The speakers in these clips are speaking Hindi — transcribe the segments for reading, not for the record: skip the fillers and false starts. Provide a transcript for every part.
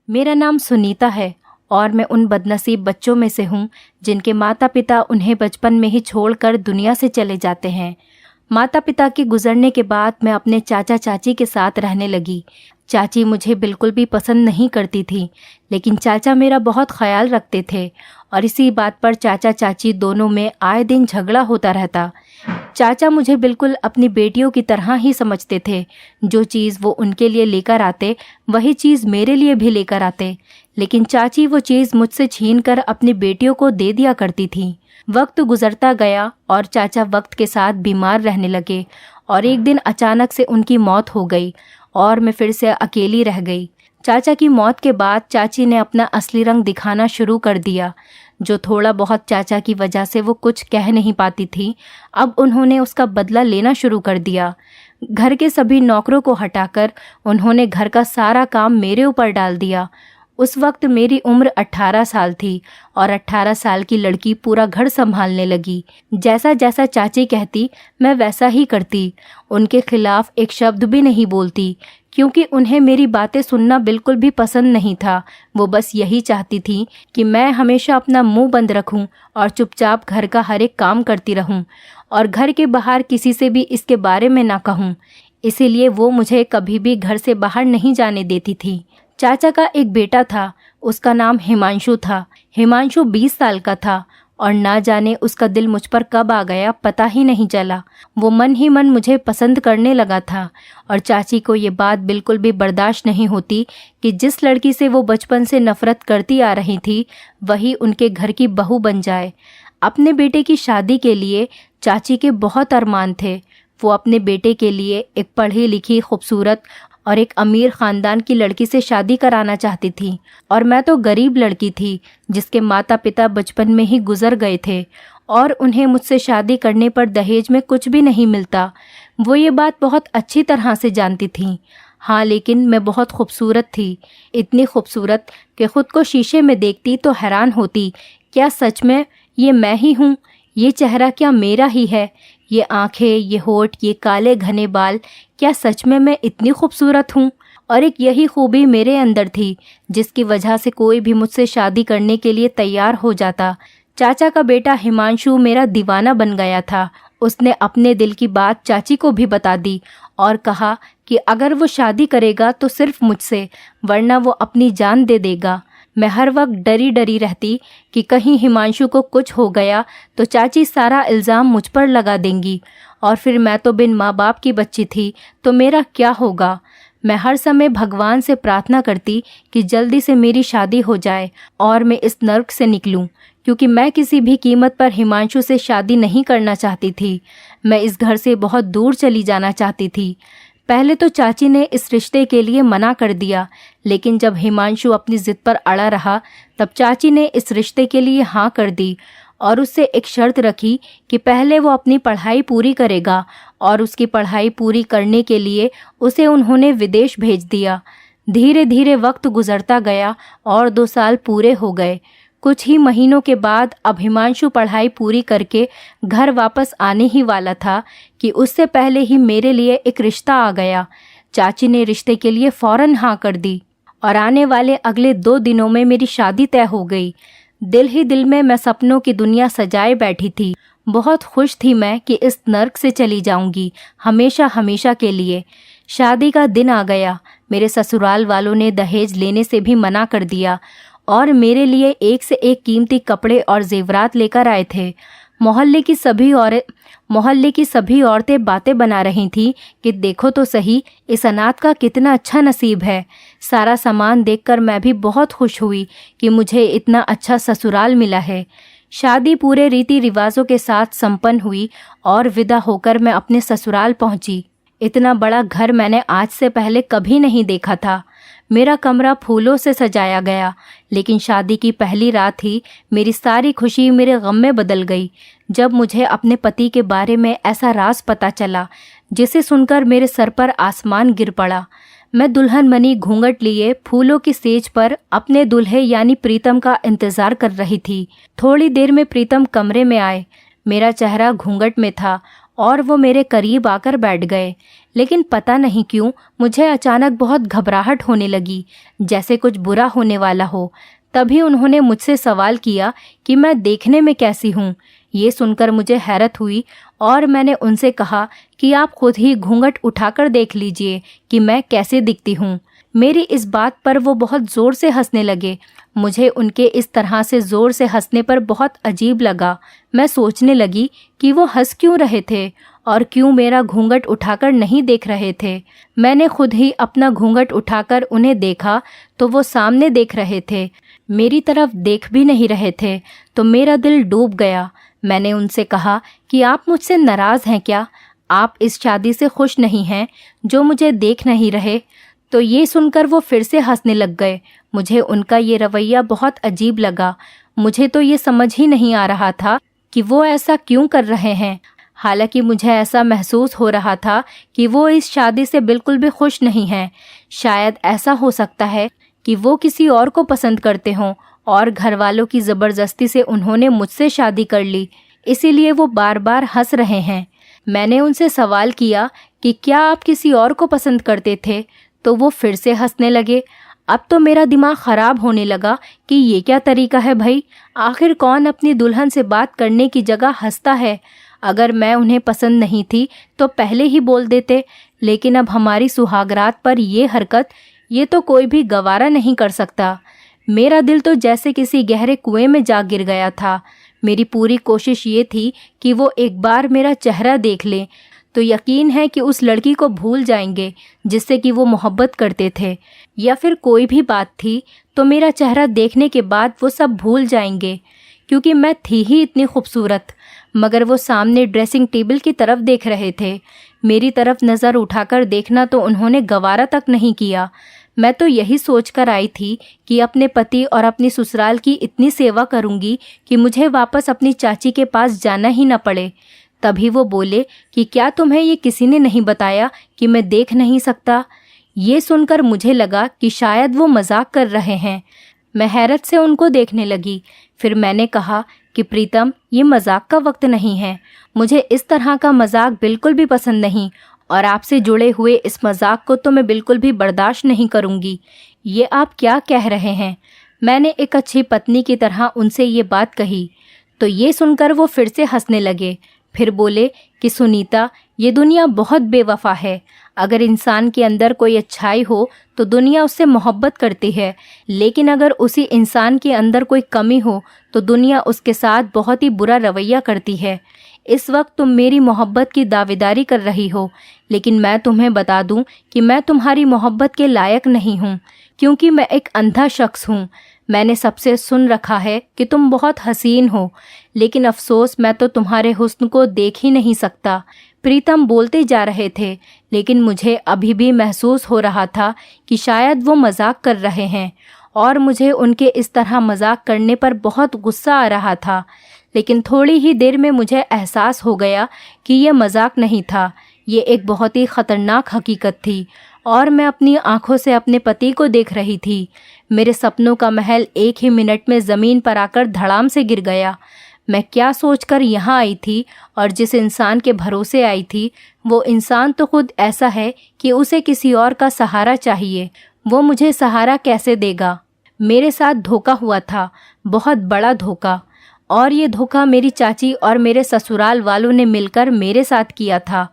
मेरा नाम सुनीता है और मैं उन बदनसीब बच्चों में से हूँ जिनके माता पिता उन्हें बचपन में ही छोड़कर दुनिया से चले जाते हैं। माता पिता के गुजरने के बाद मैं अपने चाचा चाची के साथ रहने लगी। चाची मुझे बिल्कुल भी पसंद नहीं करती थी, लेकिन चाचा मेरा बहुत ख्याल रखते थे और इसी बात पर चाचा चाची दोनों में आए दिन झगड़ा होता रहता। चाचा मुझे बिल्कुल अपनी बेटियों की तरह ही समझते थे। जो चीज़ वो उनके लिए लेकर आते वही चीज़ मेरे लिए भी लेकर आते, लेकिन चाची वो चीज़ मुझसे छीनकर अपनी बेटियों को दे दिया करती थी। वक्त गुजरता गया और चाचा वक्त के साथ बीमार रहने लगे और एक दिन अचानक से उनकी मौत हो गई और मैं फिर से अकेली रह गई। चाचा की मौत के बाद चाची ने अपना असली रंग दिखाना शुरू कर दिया। जो थोड़ा बहुत चाचा की वजह से वो कुछ कह नहीं पाती थी, अब उन्होंने उसका बदला लेना शुरू कर दिया। घर के सभी नौकरों को हटाकर उन्होंने घर का सारा काम मेरे ऊपर डाल दिया। उस वक्त मेरी उम्र 18 साल थी और 18 साल की लड़की पूरा घर संभालने लगी। जैसा जैसा चाची कहती मैं वैसा ही करती। उनके खिलाफ एक शब्द भी नहीं बोलती, क्योंकि उन्हें मेरी बातें सुनना बिल्कुल भी पसंद नहीं था। वो बस यही चाहती थी कि मैं हमेशा अपना मुंह बंद रखूं और चुपचाप घर का हर एक काम करती रहूं और घर के बाहर किसी से भी इसके बारे में ना कहूं। इसीलिए वो मुझे कभी भी घर से बाहर नहीं जाने देती थी। चाचा का एक बेटा था, उसका नाम हिमांशु था। हिमांशु 20 साल का था और ना जाने उसका दिल मुझ पर कब आ गया पता ही नहीं चला। वो मन ही मन मुझे पसंद करने लगा था और चाची को ये बात बिल्कुल भी बर्दाश्त नहीं होती कि जिस लड़की से वो बचपन से नफरत करती आ रही थी वही उनके घर की बहू बन जाए। अपने बेटे की शादी के लिए चाची के बहुत अरमान थे। वो अपने बेटे के लिए एक पढ़ी लिखी, खूबसूरत और एक अमीर ख़ानदान की लड़की से शादी कराना चाहती थी और मैं तो गरीब लड़की थी जिसके माता पिता बचपन में ही गुजर गए थे और उन्हें मुझसे शादी करने पर दहेज में कुछ भी नहीं मिलता। वो ये बात बहुत अच्छी तरह से जानती थी। हाँ, लेकिन मैं बहुत खूबसूरत थी, इतनी खूबसूरत कि खुद को शीशे में देखती तो हैरान होती, क्या सच में ये मैं ही हूँ? ये चेहरा क्या मेरा ही है? ये आंखें, ये होठ, ये काले घने बाल, क्या सच में मैं इतनी खूबसूरत हूँ? और एक यही खूबी मेरे अंदर थी जिसकी वजह से कोई भी मुझसे शादी करने के लिए तैयार हो जाता। चाचा का बेटा हिमांशु मेरा दीवाना बन गया था। उसने अपने दिल की बात चाची को भी बता दी और कहा कि अगर वो शादी करेगा तो सिर्फ मुझसे, वरना वो अपनी जान दे देगा। मैं हर वक्त डरी डरी रहती कि कहीं हिमांशु को कुछ हो गया तो चाची सारा इल्ज़ाम मुझ पर लगा देंगी और फिर मैं तो बिन माँ बाप की बच्ची थी तो मेरा क्या होगा। मैं हर समय भगवान से प्रार्थना करती कि जल्दी से मेरी शादी हो जाए और मैं इस नर्क से निकलूं, क्योंकि मैं किसी भी कीमत पर हिमांशु से शादी नहीं करना चाहती थी। मैं इस घर से बहुत दूर चली जाना चाहती थी। पहले तो चाची ने इस रिश्ते के लिए मना कर दिया, लेकिन जब हिमांशु अपनी ज़िद पर अड़ा रहा तब चाची ने इस रिश्ते के लिए हाँ कर दी और उससे एक शर्त रखी कि पहले वो अपनी पढ़ाई पूरी करेगा और उसकी पढ़ाई पूरी करने के लिए उसे उन्होंने विदेश भेज दिया। धीरे धीरे वक्त गुजरता गया और 2 साल पूरे हो गए। कुछ ही महीनों के बाद अब हिमांशु पढ़ाई पूरी करके घर वापस आने ही वाला था कि उससे पहले ही मेरे लिए एक रिश्ता आ गया। चाची ने रिश्ते के लिए फ़ौरन हाँ कर दी और आने वाले अगले 2 दिनों में मेरी शादी तय हो गई। दिल ही दिल में मैं सपनों की दुनिया सजाए बैठी थी। बहुत खुश थी मैं कि इस नर्क से चली जाऊंगी हमेशा हमेशा के लिए। शादी का दिन आ गया। मेरे ससुराल वालों ने दहेज लेने से भी मना कर दिया और मेरे लिए एक से एक कीमती कपड़े और जेवरात लेकर आए थे। मोहल्ले की सभी औरतें बातें बना रही थीं कि देखो तो सही, इस अनाथ का कितना अच्छा नसीब है। सारा सामान देखकर मैं भी बहुत खुश हुई कि मुझे इतना अच्छा ससुराल मिला है। शादी पूरे रीति रिवाजों के साथ संपन्न हुई और विदा होकर मैं अपने ससुराल पहुंची। इतना बड़ा घर मैंने आज से पहले कभी नहीं देखा था। मेरा कमरा फूलों से सजाया गया, लेकिन शादी की पहली रात ही मेरी सारी खुशी मेरे गम में बदल गई जब मुझे अपने पति के बारे में ऐसा राज पता चला जिसे सुनकर मेरे सर पर आसमान गिर पड़ा। मैं दुल्हन बनी घूंघट लिए फूलों की सेज पर अपने दूल्हे यानी प्रीतम का इंतजार कर रही थी। थोड़ी देर में प्रीतम कमरे में आए। मेरा चेहरा घूंघट में था और वो मेरे करीब आकर बैठ गए, लेकिन पता नहीं क्यों मुझे अचानक बहुत घबराहट होने लगी, जैसे कुछ बुरा होने वाला हो। तभी उन्होंने मुझसे सवाल किया कि मैं देखने में कैसी हूँ। ये सुनकर मुझे हैरत हुई और मैंने उनसे कहा कि आप खुद ही घूंघट उठाकर देख लीजिए कि मैं कैसे दिखती हूँ। मेरी इस बात पर वो बहुत ज़ोर से हंसने लगे। मुझे उनके इस तरह से ज़ोर से हंसने पर बहुत अजीब लगा। मैं सोचने लगी कि वो हंस क्यों रहे थे और क्यों मेरा घूंघट उठाकर नहीं देख रहे थे। मैंने खुद ही अपना घूंघट उठाकर उन्हें देखा तो वो सामने देख रहे थे, मेरी तरफ देख भी नहीं रहे थे। तो मेरा दिल डूब गया। मैंने उनसे कहा कि आप मुझसे नाराज़ हैं क्या? आप इस शादी से खुश नहीं हैं जो मुझे देख नहीं रहे? तो ये सुनकर वो फिर से हंसने लग गए। मुझे उनका ये रवैया बहुत अजीब लगा। मुझे तो ये समझ ही नहीं आ रहा था कि वो ऐसा क्यों कर रहे हैं। हालांकि मुझे ऐसा महसूस हो रहा था कि वो इस शादी से बिल्कुल भी खुश नहीं हैं। शायद ऐसा हो सकता है कि वो किसी और को पसंद करते हों और घर वालों की ज़बरदस्ती से उन्होंने मुझसे शादी कर ली, इसीलिए वो बार बार हंस रहे हैं। मैंने उनसे सवाल किया कि क्या आप किसी और को पसंद करते थे? तो वो फिर से हंसने लगे। अब तो मेरा दिमाग ख़राब होने लगा कि ये क्या तरीका है भाई। आखिर कौन अपनी दुल्हन से बात करने की जगह हंसता है। अगर मैं उन्हें पसंद नहीं थी तो पहले ही बोल देते, लेकिन अब हमारी सुहागरात पर ये हरकत, ये तो कोई भी गवारा नहीं कर सकता। मेरा दिल तो जैसे किसी गहरे कुएं में जा गिर गया था। मेरी पूरी कोशिश ये थी कि वो एक बार मेरा चेहरा देख लें तो यकीन है कि उस लड़की को भूल जाएंगे जिससे कि वो मोहब्बत करते थे, या फिर कोई भी बात थी तो मेरा चेहरा देखने के बाद वो सब भूल जाएंगे, क्योंकि मैं थी ही इतनी खूबसूरत। मगर वो सामने ड्रेसिंग टेबल की तरफ देख रहे थे। मेरी तरफ नज़र उठाकर देखना तो उन्होंने गवारा तक नहीं किया। मैं तो यही सोचकर आई थी कि अपने पति और अपनी ससुराल की इतनी सेवा करूंगी कि मुझे वापस अपनी चाची के पास जाना ही न पड़े। तभी वो बोले कि क्या तुम्हें ये किसी ने नहीं बताया कि मैं देख नहीं सकता? ये सुनकर मुझे लगा कि शायद वो मजाक कर रहे हैं। मैं हैरत से उनको देखने लगी। फिर मैंने कहा कि प्रीतम, ये मजाक का वक्त नहीं है। मुझे इस तरह का मजाक बिल्कुल भी पसंद नहीं और आपसे जुड़े हुए इस मजाक को तो मैं बिल्कुल भी बर्दाश्त नहीं करूंगी। ये आप क्या कह रहे हैं? मैंने एक अच्छी पत्नी की तरह उनसे ये बात कही। तो ये सुनकर वो फिर से हंसने लगे। फिर बोले कि सुनीता, ये दुनिया बहुत बेवफा है। अगर इंसान के अंदर कोई अच्छाई हो तो दुनिया उससे मोहब्बत करती है, लेकिन अगर उसी इंसान के अंदर कोई कमी हो तो दुनिया उसके साथ बहुत ही बुरा रवैया करती है। इस वक्त तुम मेरी मोहब्बत की दावेदारी कर रही हो, लेकिन मैं तुम्हें बता दूं कि मैं तुम्हारी मोहब्बत के लायक नहीं हूं, क्योंकि मैं एक अंधा शख्स हूं। मैंने सबसे सुन रखा है कि तुम बहुत हसीन हो, लेकिन अफसोस मैं तो तुम्हारे हुस्न को देख ही नहीं सकता। प्रीतम बोलते जा रहे थे, लेकिन मुझे अभी भी महसूस हो रहा था कि शायद वो मजाक कर रहे हैं और मुझे उनके इस तरह मजाक करने पर बहुत गुस्सा आ रहा था। लेकिन थोड़ी ही देर में मुझे एहसास हो गया कि ये मजाक नहीं था, ये एक बहुत ही ख़तरनाक हकीकत थी और मैं अपनी आंखों से अपने पति को देख रही थी। मेरे सपनों का महल एक ही मिनट में ज़मीन पर आकर धड़ाम से गिर गया। मैं क्या सोचकर यहाँ आई थी और जिस इंसान के भरोसे आई थी, वो इंसान तो खुद ऐसा है कि उसे किसी और का सहारा चाहिए। वो मुझे सहारा कैसे देगा? मेरे साथ धोखा हुआ था, बहुत बड़ा धोखा, और ये धोखा मेरी चाची और मेरे ससुराल वालों ने मिलकर मेरे साथ किया था।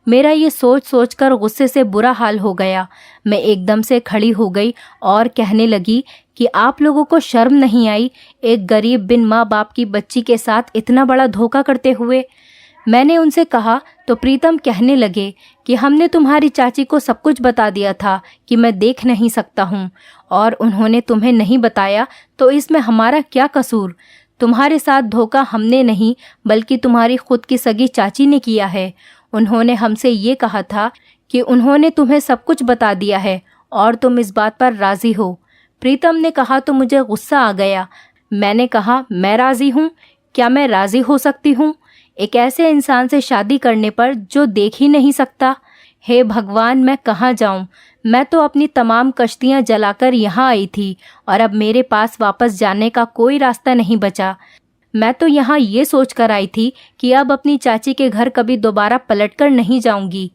मेरा ये सोच सोचकर गुस्से से बुरा हाल हो गया। मैं एकदम से खड़ी हो गई और कहने लगी कि आप लोगों को शर्म नहीं आई एक गरीब बिन माँ बाप की बच्ची के साथ इतना बड़ा धोखा करते हुए? मैंने उनसे कहा तो प्रीतम कहने लगे कि हमने तुम्हारी चाची को सब कुछ बता दिया था कि मैं देख नहीं सकता हूँ, और उन्होंने तुम्हें नहीं बताया तो इसमें हमारा क्या कसूर? तुम्हारे साथ धोखा हमने नहीं बल्कि तुम्हारी खुद की सगी चाची ने किया है। उन्होंने हमसे ये कहा था कि उन्होंने तुम्हें सब कुछ बता दिया है और तुम इस बात पर राज़ी हो। प्रीतम ने कहा तो मुझे गुस्सा आ गया। मैंने कहा, मैं राज़ी हूँ? क्या मैं राज़ी हो सकती हूँ एक ऐसे इंसान से शादी करने पर जो देख ही नहीं सकता? हे भगवान, मैं कहाँ जाऊँ? मैं तो अपनी तमाम कश्तियाँ जलाकर यहाँ आई थी और अब मेरे पास वापस जाने का कोई रास्ता नहीं बचा। मैं तो यहाँ ये सोच कर आई थी कि अब अपनी चाची के घर कभी दोबारा पलट कर नहीं जाऊंगी,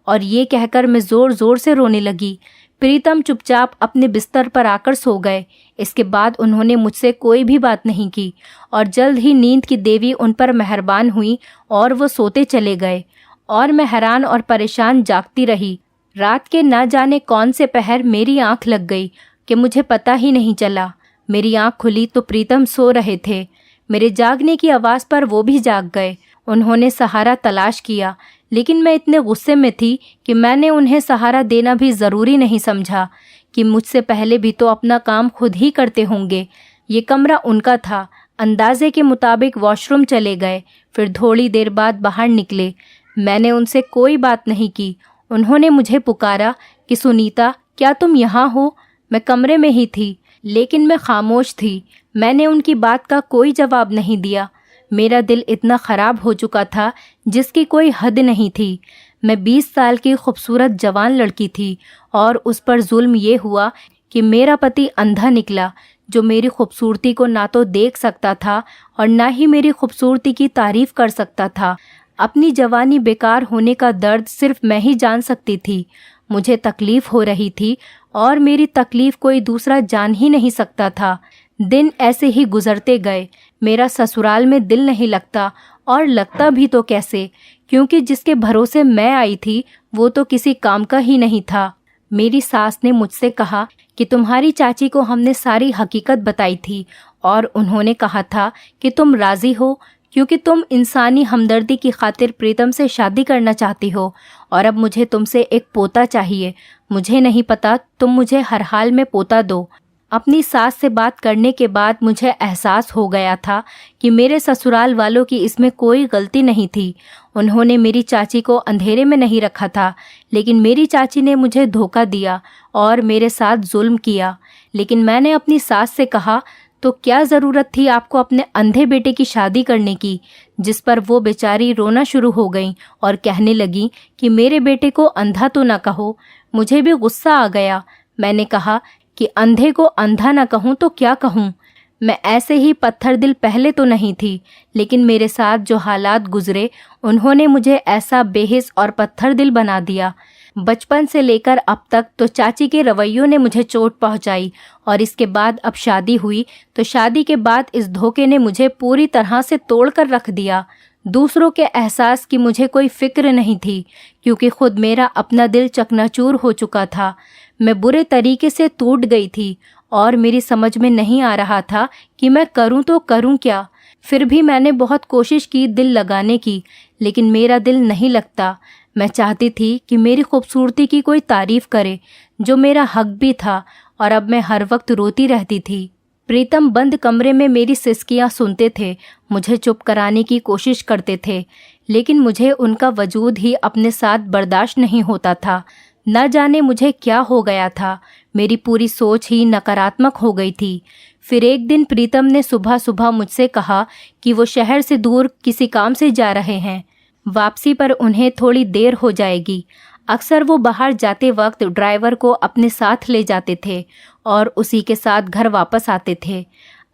और ये कहकर मैं ज़ोर ज़ोर से रोने लगी। प्रीतम चुपचाप अपने बिस्तर पर आकर सो गए। इसके बाद उन्होंने मुझसे कोई भी बात नहीं की और जल्द ही नींद की देवी उन पर मेहरबान हुई और वो सोते चले गए और मैं हैरान और परेशान जागती रही। रात के न जाने कौन से पहर मेरी आंख लग गई कि मुझे पता ही नहीं चला। मेरी आंख खुली तो प्रीतम सो रहे थे। मेरे जागने की आवाज़ पर वो भी जाग गए। उन्होंने सहारा तलाश किया, लेकिन मैं इतने गुस्से में थी कि मैंने उन्हें सहारा देना भी ज़रूरी नहीं समझा कि मुझसे पहले भी तो अपना काम खुद ही करते होंगे। ये कमरा उनका था। अंदाजे के मुताबिक वॉशरूम चले गए, फिर थोड़ी देर बाद बाहर निकले। मैंने उनसे कोई बात नहीं की। उन्होंने मुझे पुकारा कि सुनीता, क्या तुम यहाँ हो? मैं कमरे में ही थी, लेकिन मैं खामोश थी। मैंने उनकी बात का कोई जवाब नहीं दिया। मेरा दिल इतना ख़राब हो चुका था जिसकी कोई हद नहीं थी। मैं 20 साल की खूबसूरत जवान लड़की थी और उस पर जुल्म ये हुआ कि मेरा पति अंधा निकला, जो मेरी खूबसूरती को ना तो देख सकता था और ना ही मेरी खूबसूरती की तारीफ़ कर सकता था। अपनी जवानी बेकार होने का दर्द सिर्फ मैं ही जान सकती थी। मुझे तकलीफ़ हो रही थी और मेरी तकलीफ़ कोई दूसरा जान ही नहीं सकता था। दिन ऐसे ही गुजरते गए। मेरा ससुराल में दिल नहीं लगता, और लगता भी तो कैसे, क्योंकि जिसके भरोसे मैं आई थी वो तो किसी काम का ही नहीं था। मेरी सास ने मुझसे कहा कि तुम्हारी चाची को हमने सारी हकीकत बताई थी और उन्होंने कहा था कि तुम राज़ी हो, क्योंकि तुम इंसानी हमदर्दी की खातिर प्रीतम से शादी करना चाहती हो और अब मुझे तुमसे एक पोता चाहिए। मुझे नहीं पता, तुम मुझे हर हाल में पोता दो। अपनी सास से बात करने के बाद मुझे एहसास हो गया था कि मेरे ससुराल वालों की इसमें कोई गलती नहीं थी। उन्होंने मेरी चाची को अंधेरे में नहीं रखा था, लेकिन मेरी चाची ने मुझे धोखा दिया और मेरे साथ जुल्म किया। लेकिन मैंने अपनी सास से कहा, तो क्या ज़रूरत थी आपको अपने अंधे बेटे की शादी करने की? जिस पर वो बेचारी रोना शुरू हो गई और कहने लगी कि मेरे बेटे को अंधा तो ना कहो। मुझे भी गुस्सा आ गया। मैंने कहा कि अंधे को अंधा ना कहूँ तो क्या कहूँ? मैं ऐसे ही पत्थर दिल पहले तो नहीं थी, लेकिन मेरे साथ जो हालात गुजरे उन्होंने मुझे ऐसा बेहिस और पत्थर दिल बना दिया। बचपन से लेकर अब तक तो चाची के रवैयों ने मुझे चोट पहुंचाई, और इसके बाद अब शादी हुई तो शादी के बाद इस धोखे ने मुझे पूरी तरह से तोड़ कर रख दिया। दूसरों के एहसास की मुझे कोई फिक्र नहीं थी, क्योंकि खुद मेरा अपना दिल चकनाचूर हो चुका था। मैं बुरे तरीके से टूट गई थी और मेरी समझ में नहीं आ रहा था कि मैं करूं तो करूं क्या। फिर भी मैंने बहुत कोशिश की दिल लगाने की, लेकिन मेरा दिल नहीं लगता। मैं चाहती थी कि मेरी खूबसूरती की कोई तारीफ़ करे, जो मेरा हक भी था, और अब मैं हर वक्त रोती रहती थी। प्रीतम बंद कमरे में मेरी सिसकियां सुनते थे, मुझे चुप कराने की कोशिश करते थे, लेकिन मुझे उनका वजूद ही अपने साथ बर्दाश्त नहीं होता था। न जाने मुझे क्या हो गया था, मेरी पूरी सोच ही नकारात्मक हो गई थी। फिर एक दिन प्रीतम ने सुबह सुबह मुझसे कहा कि वो शहर से दूर किसी काम से जा रहे हैं। वापसी पर उन्हें थोड़ी देर हो जाएगी। अक्सर वो बाहर जाते वक्त ड्राइवर को अपने साथ ले जाते थे और उसी के साथ घर वापस आते थे।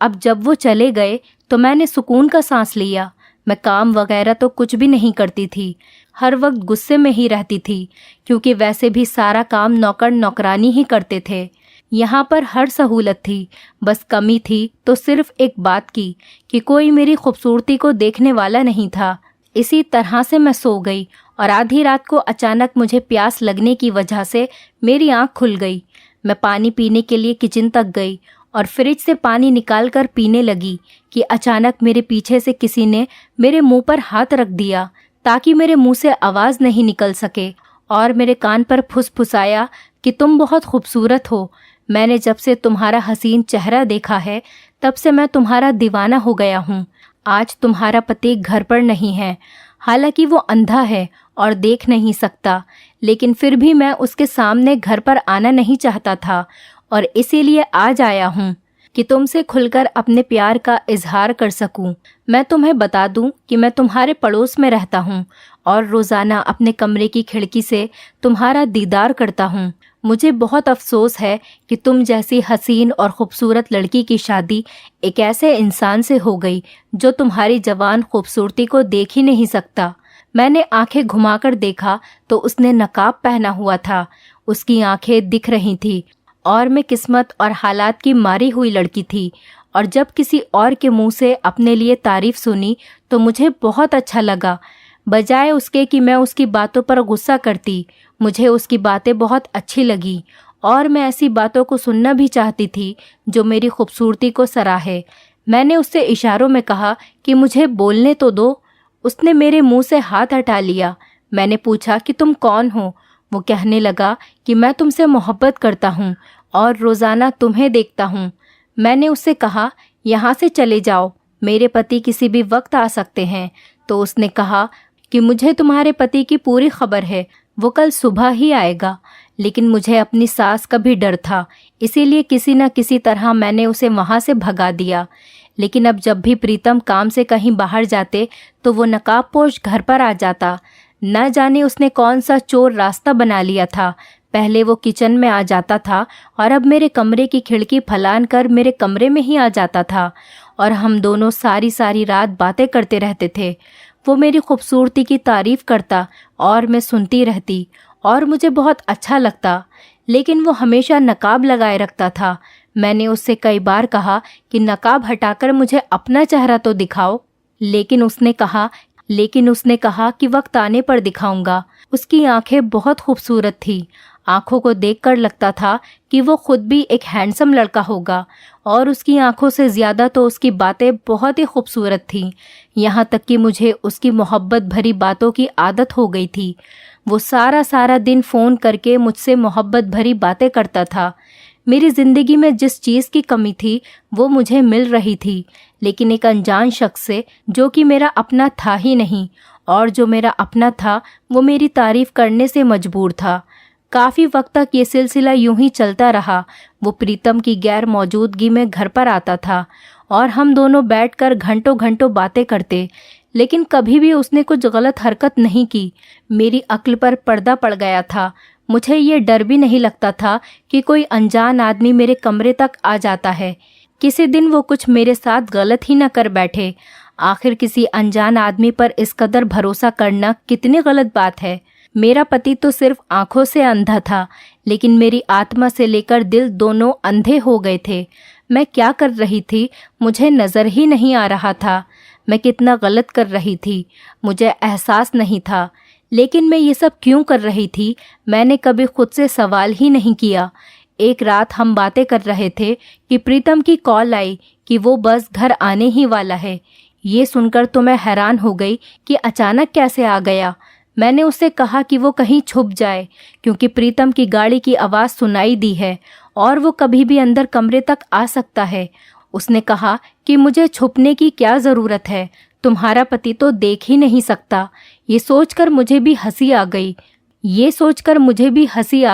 अब जब वो चले गए तो मैंने सुकून का सांस लिया। मैं काम वगैरह तो कुछ भी नहीं करती थी, हर वक्त गुस्से में ही रहती थी, क्योंकि वैसे भी सारा काम नौकर नौकरानी ही करते थे। यहाँ पर हर सहूलत थी, बस कमी थी तो सिर्फ एक बात की कि कोई मेरी खूबसूरती को देखने वाला नहीं था। इसी तरह से मैं सो गई और आधी रात को अचानक मुझे प्यास लगने की वजह से मेरी आँख खुल गई। मैं पानी पीने के लिए किचन तक गई और फ्रिज से पानी निकालकर पीने लगी कि अचानक मेरे पीछे से किसी ने मेरे मुंह पर हाथ रख दिया ताकि मेरे मुंह से आवाज़ नहीं निकल सके, और मेरे कान पर फुसफुसाया कि तुम बहुत खूबसूरत हो। मैंने जब से तुम्हारा हसीन चेहरा देखा है तब से मैं तुम्हारा दीवाना हो गया हूँ। आज तुम्हारा पति घर पर नहीं है, हालांकि वो अंधा है और देख नहीं सकता, लेकिन फिर भी मैं उसके सामने घर पर आना नहीं चाहता था और इसीलिए आज आया हूँ कि तुमसे खुलकर अपने प्यार का इजहार कर सकूं। मैं तुम्हें बता दूं कि मैं तुम्हारे पड़ोस में रहता हूँ और रोज़ाना अपने कमरे की खिड़की से तुम्हारा दीदार करता हूँ। मुझे बहुत अफसोस है कि तुम जैसी हसीन और ख़ूबसूरत लड़की की शादी एक ऐसे इंसान से हो गई जो तुम्हारी जवान खूबसूरती को देख ही नहीं सकता। मैंने आंखें घुमाकर देखा तो उसने नकाब पहना हुआ था। उसकी आंखें दिख रही थी और मैं किस्मत और हालात की मारी हुई लड़की थी। और जब किसी और के मुंह से अपने लिए तारीफ सुनी तो मुझे बहुत अच्छा लगा। बजाय उसके कि मैं उसकी बातों पर गुस्सा करती, मुझे उसकी बातें बहुत अच्छी लगी और मैं ऐसी बातों को सुनना भी चाहती थी जो मेरी खूबसूरती को सराहे। मैंने उससे इशारों में कहा कि मुझे बोलने तो दो। उसने मेरे मुंह से हाथ हटा लिया। मैंने पूछा कि तुम कौन हो? वो कहने लगा कि मैं तुमसे मोहब्बत करता हूँ और रोज़ाना तुम्हें देखता हूँ। मैंने उससे कहा, यहाँ से चले जाओ, मेरे पति किसी भी वक्त आ सकते हैं। तो उसने कहा कि मुझे तुम्हारे पति की पूरी खबर है, वो कल सुबह ही आएगा। लेकिन मुझे अपनी सास का भी डर था, इसीलिए किसी न किसी तरह मैंने उसे वहाँ से भगा दिया। लेकिन अब जब भी प्रीतम काम से कहीं बाहर जाते तो वो नकाबपोश घर पर आ जाता। न जाने उसने कौन सा चोर रास्ता बना लिया था। पहले वो किचन में आ जाता था और अब मेरे कमरे की खिड़की फलान कर मेरे कमरे में ही आ जाता था और हम दोनों सारी सारी रात बातें करते रहते थे। वो मेरी खूबसूरती की तारीफ करता और मैं सुनती रहती और मुझे बहुत अच्छा लगता। लेकिन वो हमेशा नकाब लगाए रखता था। मैंने उससे कई बार कहा कि नकाब हटाकर मुझे अपना चेहरा तो दिखाओ, लेकिन उसने कहा कि वक्त आने पर दिखाऊंगा। उसकी आंखें बहुत खूबसूरत थी। आंखों को देखकर लगता था कि वो खुद भी एक हैंडसम लड़का होगा और उसकी आंखों से ज़्यादा तो उसकी बातें बहुत ही खूबसूरत थीं। यहाँ तक कि मुझे उसकी मोहब्बत भरी बातों की आदत हो गई थी। वो सारा सारा दिन फ़ोन करके मुझसे मोहब्बत भरी बातें करता था। मेरी ज़िंदगी में जिस चीज़ की कमी थी वो मुझे मिल रही थी, लेकिन एक अनजान शख्स से जो कि मेरा अपना था ही नहीं, और जो मेरा अपना था वो मेरी तारीफ़ करने से मजबूर था। काफ़ी वक्त तक ये सिलसिला यूं ही चलता रहा। वो प्रीतम की गैर मौजूदगी में घर पर आता था और हम दोनों बैठकर घंटों घंटों बातें करते, लेकिन कभी भी उसने कुछ गलत हरकत नहीं की। मेरी अक्ल पर पर्दा पड़ गया था। मुझे ये डर भी नहीं लगता था कि कोई अनजान आदमी मेरे कमरे तक आ जाता है। किसी दिन वो कुछ मेरे साथ गलत ही न कर बैठे। आखिर किसी अनजान आदमी पर इस कदर भरोसा करना कितनी गलत बात है। मेरा पति तो सिर्फ आंखों से अंधा था, लेकिन मेरी आत्मा से लेकर दिल दोनों अंधे हो गए थे। मैं क्या कर रही थी मुझे नज़र ही नहीं आ रहा था। मैं कितना गलत कर रही थी मुझे एहसास नहीं था। लेकिन मैं ये सब क्यों कर रही थी मैंने कभी खुद से सवाल ही नहीं किया। एक रात हम बातें कर रहे थे कि प्रीतम की कॉल आई कि वो बस घर आने ही वाला है। ये सुनकर तो मैं हैरान हो गई कि अचानक कैसे आ गया। मैंने उससे कहा कि वो कहीं छुप जाए, क्योंकि प्रीतम की गाड़ी की आवाज़ सुनाई दी है और वो कभी भी अंदर कमरे तक आ सकता है। उसने कहा कि मुझे छुपने की क्या ज़रूरत है, तुम्हारा पति तो देख ही नहीं सकता। ये सोचकर मुझे भी हंसी आ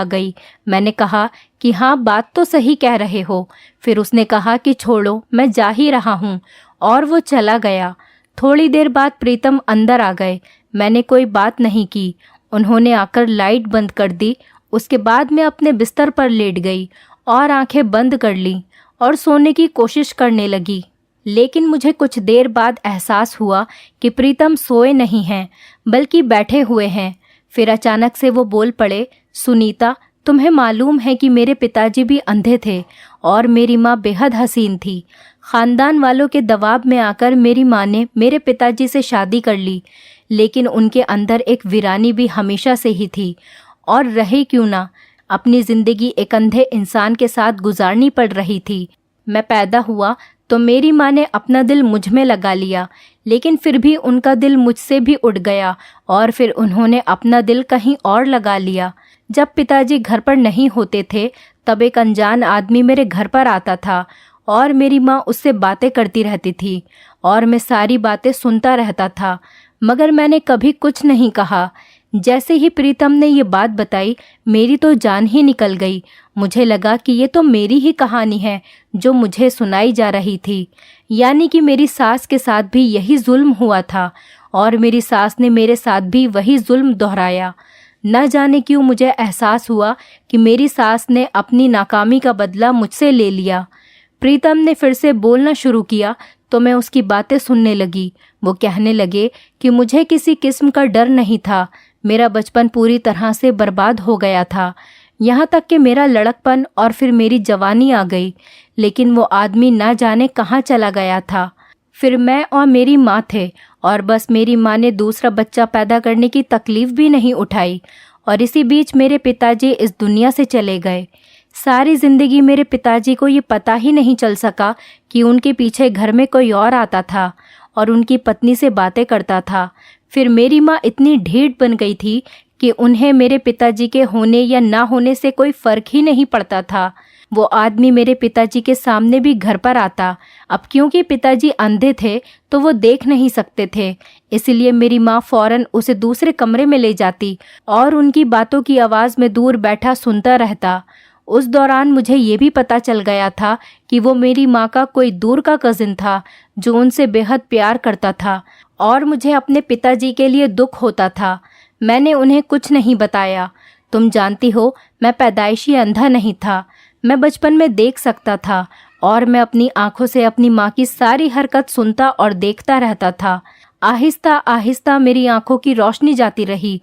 गई। मैंने कहा कि हाँ, बात तो सही कह रहे हो। फिर उसने कहा कि छोड़ो, मैं जा ही रहा हूँ, और वो चला गया। थोड़ी देर बाद प्रीतम अंदर आ गए। मैंने कोई बात नहीं की। उन्होंने आकर लाइट बंद कर दी। उसके बाद मैं अपने बिस्तर पर लेट गई और आंखें बंद कर ली और सोने की कोशिश करने लगी। लेकिन मुझे कुछ देर बाद एहसास हुआ कि प्रीतम सोए नहीं हैं, बल्कि बैठे हुए हैं। फिर अचानक से वो बोल पड़े, सुनीता, तुम्हें मालूम है कि मेरे पिताजी भी अंधे थे और मेरी माँ बेहद हसीन थी। ख़ानदान वालों के दबाव में आकर मेरी माँ ने मेरे पिताजी से शादी कर ली, लेकिन उनके अंदर एक वीरानी भी हमेशा से ही थी। और रहे क्यों ना, अपनी ज़िंदगी एक अंधे इंसान के साथ गुजारनी पड़ रही थी। मैं पैदा हुआ तो मेरी माँ ने अपना दिल मुझ में लगा लिया, लेकिन फिर भी उनका दिल मुझसे भी उड़ गया और फिर उन्होंने अपना दिल कहीं और लगा लिया। जब पिताजी घर पर नहीं होते थे तब एक अनजान आदमी मेरे घर पर आता था और मेरी माँ उससे बातें करती रहती थी और मैं सारी बातें सुनता रहता था, मगर मैंने कभी कुछ नहीं कहा। जैसे ही प्रीतम ने ये बात बताई मेरी तो जान ही निकल गई। मुझे लगा कि ये तो मेरी ही कहानी है जो मुझे सुनाई जा रही थी, यानी कि मेरी सास के साथ भी यही जुल्म हुआ था और मेरी सास ने मेरे साथ भी वही जुल्म दोहराया। न जाने क्यों मुझे एहसास हुआ कि मेरी सास ने अपनी नाकामी का बदला मुझसे ले लिया। प्रीतम ने फिर से बोलना शुरू किया तो मैं उसकी बातें सुनने लगी। वो कहने लगे कि मुझे किसी किस्म का डर नहीं था। मेरा बचपन पूरी तरह से बर्बाद हो गया था, यहाँ तक कि मेरा लड़कपन और फिर मेरी जवानी आ गई। लेकिन वो आदमी ना जाने कहाँ चला गया था। फिर मैं और मेरी माँ थे और बस मेरी माँ ने दूसरा बच्चा पैदा करने की तकलीफ भी नहीं उठाई और इसी बीच मेरे पिताजी इस दुनिया से चले गए। सारी ज़िंदगी मेरे पिताजी को ये पता ही नहीं चल सका कि उनके पीछे घर में कोई और आता था और उनकी पत्नी से बातें करता था। फिर मेरी माँ इतनी ढीठ बन गई थी कि उन्हें मेरे पिताजी के होने या ना होने से कोई फ़र्क ही नहीं पड़ता था। वो आदमी मेरे पिताजी के सामने भी घर पर आता। अब क्योंकि पिताजी अंधे थे तो वो देख नहीं सकते थे, इसलिए मेरी माँ फौरन उसे दूसरे कमरे में ले जाती और उनकी बातों की आवाज़ में दूर बैठा सुनता रहता। उस दौरान मुझे ये भी पता चल गया था कि वो मेरी माँ का कोई दूर का कज़िन था जो उनसे बेहद प्यार करता था और मुझे अपने पिताजी के लिए दुख होता था। मैंने उन्हें कुछ नहीं बताया। तुम जानती हो, मैं पैदाइशी अंधा नहीं था। मैं बचपन में देख सकता था और मैं अपनी आंखों से अपनी माँ की सारी हरकत सुनता और देखता रहता था। आहिस्ता आहिस्ता मेरी आंखों की रोशनी जाती रही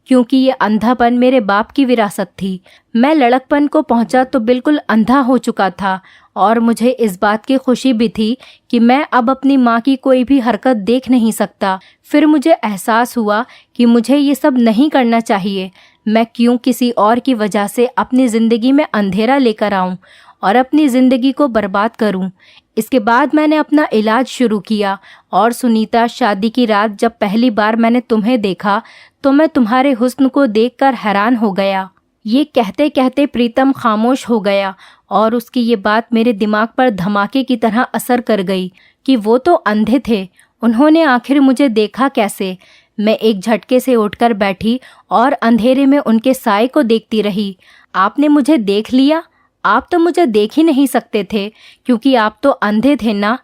क्योंकि ये अंधापन मेरे बाप की विरासत थी। मैं लड़कपन को पहुंचा तो बिल्कुल अंधा हो चुका था और मुझे इस बात की खुशी भी थी कि मैं अब अपनी माँ की कोई भी हरकत देख नहीं सकता। फिर मुझे एहसास हुआ कि मुझे ये सब नहीं करना चाहिए। मैं क्यों किसी और की वजह से अपनी ज़िंदगी में अंधेरा लेकर आऊं और अपनी ज़िंदगी को बर्बाद करूं। इसके बाद मैंने अपना इलाज शुरू किया और सुनीता, शादी की रात जब पहली बार मैंने तुम्हें देखा तो मैं तुम्हारे हुस्न को देखकर हैरान हो गया। ये कहते कहते प्रीतम खामोश हो गया और उसकी ये बात मेरे दिमाग पर धमाके की तरह असर कर गई कि वो तो अंधे थे, उन्होंने आखिर मुझे देखा कैसे। मैं एक झटके से उठकर बैठी और अंधेरे में उनके साए को देखती रही। आपने मुझे देख लिया? आप तो मुझे देख ही नहीं सकते थे क्योंकि आप तो अंधे थे ना।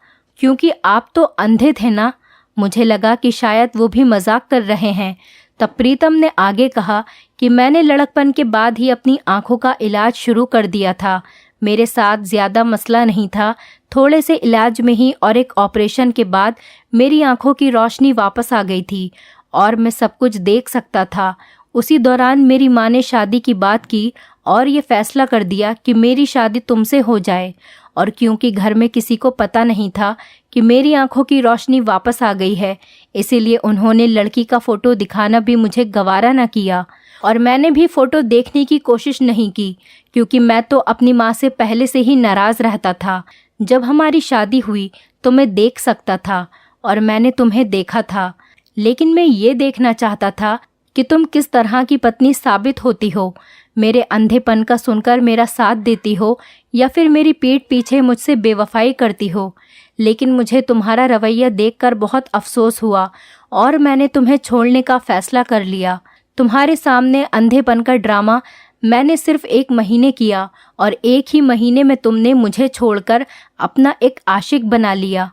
मुझे लगा कि शायद वो भी मजाक कर रहे हैं। तब प्रीतम ने आगे कहा कि मैंने लड़कपन के बाद ही अपनी आंखों का इलाज शुरू कर दिया था। मेरे साथ ज़्यादा मसला नहीं था। थोड़े से इलाज में ही और एक ऑपरेशन के बाद मेरी आंखों की रोशनी वापस आ गई थी और मैं सब कुछ देख सकता था। उसी दौरान मेरी माँ ने शादी की बात की और ये फैसला कर दिया कि मेरी शादी तुमसे हो जाए। और क्योंकि घर में किसी को पता नहीं था कि मेरी आंखों की रोशनी वापस आ गई है, इसीलिए उन्होंने लड़की का फ़ोटो दिखाना भी मुझे गवारा न किया और मैंने भी फ़ोटो देखने की कोशिश नहीं की क्योंकि मैं तो अपनी माँ से पहले से ही नाराज़ रहता था। जब हमारी शादी हुई तो मैं देख सकता था और मैंने तुम्हें देखा था, लेकिन मैं ये देखना चाहता था कि तुम किस तरह की पत्नी साबित होती हो। मेरे अंधेपन का सुनकर मेरा साथ देती हो या फिर मेरी पीठ पीछे मुझसे बेवफाई करती हो। लेकिन मुझे तुम्हारा रवैया देखकर बहुत अफसोस हुआ और मैंने तुम्हें छोड़ने का फ़ैसला कर लिया। तुम्हारे सामने अंधेपन का ड्रामा मैंने सिर्फ 1 महीने किया और 1 ही महीने में तुमने मुझे छोड़कर अपना एक आशिक बना लिया।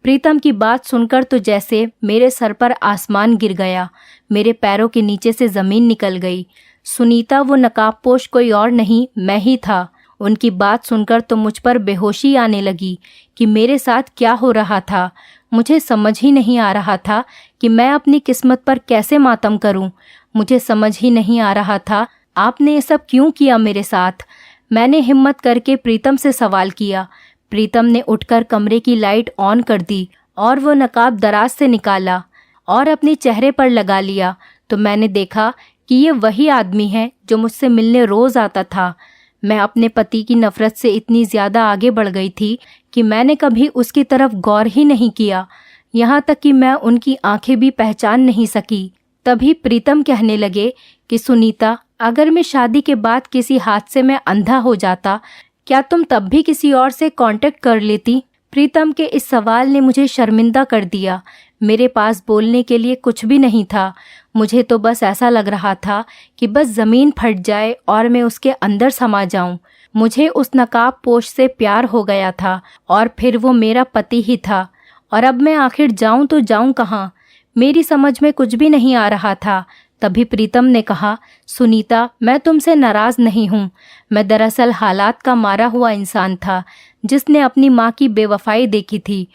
प्रीतम की बात सुनकर तो जैसे मेरे सर पर आसमान गिर गया, मेरे पैरों के नीचे से ज़मीन निकल गई। सुनीता वो नकाबपोश कोई और नहीं, मैं ही था। उनकी बात सुनकर तो मुझ पर बेहोशी आने लगी कि मेरे साथ क्या हो रहा था। मुझे समझ ही नहीं आ रहा था कि मैं अपनी किस्मत पर कैसे मातम करूं। मुझे समझ ही नहीं आ रहा था आपने ये सब क्यों किया मेरे साथ। मैंने हिम्मत करके प्रीतम से सवाल किया। प्रीतम ने उठकर कमरे की लाइट ऑन कर दी और वो नकाब दराज से निकाला और अपने चेहरे पर लगा लिया तो मैंने देखा कि ये वही आदमी है जो मुझसे मिलने रोज़ आता था। मैं अपने पति की नफ़रत से इतनी ज़्यादा आगे बढ़ गई थी कि मैंने कभी उसकी तरफ गौर ही नहीं किया, यहाँ तक कि मैं उनकी आंखें भी पहचान नहीं सकी। तभी प्रीतम कहने लगे कि सुनीता, अगर मैं शादी के बाद किसी हादसे में अंधा हो जाता, क्या तुम तब भी किसी और से कांटेक्ट कर लेती? प्रीतम के इस सवाल ने मुझे शर्मिंदा कर दिया। मेरे पास बोलने के लिए कुछ भी नहीं था। मुझे तो बस ऐसा लग रहा था कि बस ज़मीन फट जाए और मैं उसके अंदर समा जाऊं। मुझे उस नकाबपोश से प्यार हो गया था और फिर वो मेरा पति ही था। और अब मैं आखिर जाऊं तो जाऊं कहाँ? मेरी समझ में कुछ भी नहीं आ रहा था। तभी प्रीतम ने कहा, सुनीता, मैं तुमसे नाराज़ नहीं हूँ। मैं दरअसल हालात का मारा हुआ इंसान था। जिसने अपनी माँ की बेवफाई देखी थी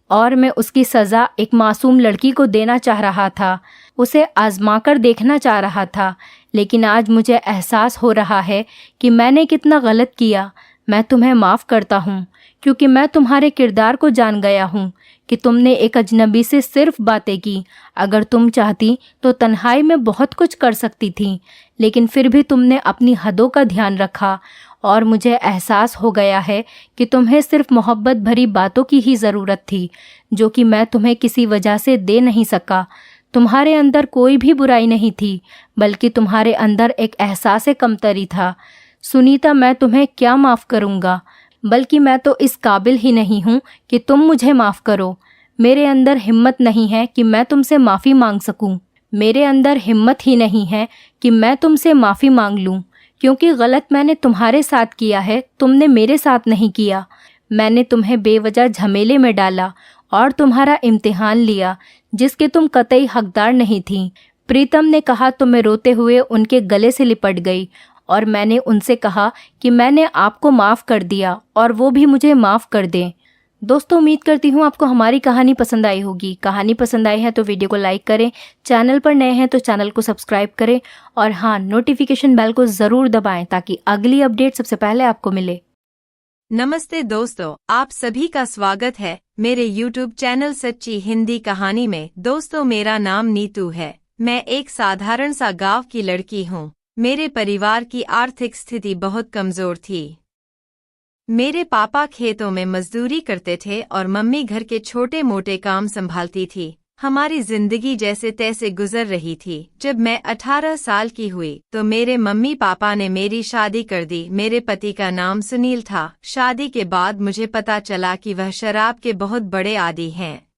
और मैं उसकी सज़ा एक मासूम लड़की को देना चाह रहा था, उसे आजमाकर देखना चाह रहा था। लेकिन आज मुझे एहसास हो रहा है कि मैंने कितना गलत किया। मैं तुम्हें माफ़ करता हूँ क्योंकि मैं तुम्हारे किरदार को जान गया हूँ कि तुमने एक अजनबी से सिर्फ बातें की। अगर तुम चाहती तो तन्हाई में बहुत कुछ कर सकती थी, लेकिन फिर भी तुमने अपनी हदों का ध्यान रखा और मुझे एहसास हो गया है कि तुम्हें सिर्फ मोहब्बत भरी बातों की ही ज़रूरत थी, जो कि मैं तुम्हें किसी वजह से दे नहीं सका। तुम्हारे अंदर कोई भी बुराई नहीं थी, बल्कि तुम्हारे अंदर एक एहसास कमतरी था। सुनीता, मैं तुम्हें क्या माफ़ करूँगा, बल्कि मैं तो इस काबिल ही नहीं हूँ कि तुम मुझे माफ़ करो। मेरे अंदर हिम्मत नहीं है कि मैं तुमसे माफ़ी मांग सकूं। मेरे अंदर हिम्मत ही नहीं है कि मैं तुमसे माफ़ी मांग लूं, क्योंकि गलत मैंने तुम्हारे साथ किया है, तुमने मेरे साथ नहीं किया। मैंने तुम्हें बेवजह झमेले में डाला और तुम्हारा इम्तिहान लिया जिसके तुम कतई हकदार नहीं थी। प्रीतम ने कहा तो मैं रोते हुए उनके गले से लिपट गई और मैंने उनसे कहा कि मैंने आपको माफ़ कर दिया और वो भी मुझे माफ़ कर दें। दोस्तों, उम्मीद करती हूँ आपको हमारी कहानी पसंद आई होगी। कहानी पसंद आई है तो वीडियो को लाइक करें, चैनल पर नए हैं तो चैनल को सब्सक्राइब करें और हाँ, नोटिफिकेशन बेल को ज़रूर दबाएं ताकि अगली अपडेट सबसे पहले आपको मिले। नमस्ते दोस्तों, आप सभी का स्वागत है मेरे YouTube चैनल सच्ची हिंदी कहानी में। दोस्तों, मेरा नाम नीतू है। मैं एक साधारण सा गांव की लड़की हूँ। मेरे परिवार की आर्थिक स्थिति बहुत कमजोर थी। मेरे पापा खेतों में मजदूरी करते थे और मम्मी घर के छोटे मोटे काम संभालती थी। हमारी जिंदगी जैसे तैसे गुजर रही थी। जब मैं 18 साल की हुई तो मेरे मम्मी पापा ने मेरी शादी कर दी। मेरे पति का नाम सुनील था। शादी के बाद मुझे पता चला कि वह शराब के बहुत बड़े आदी हैं।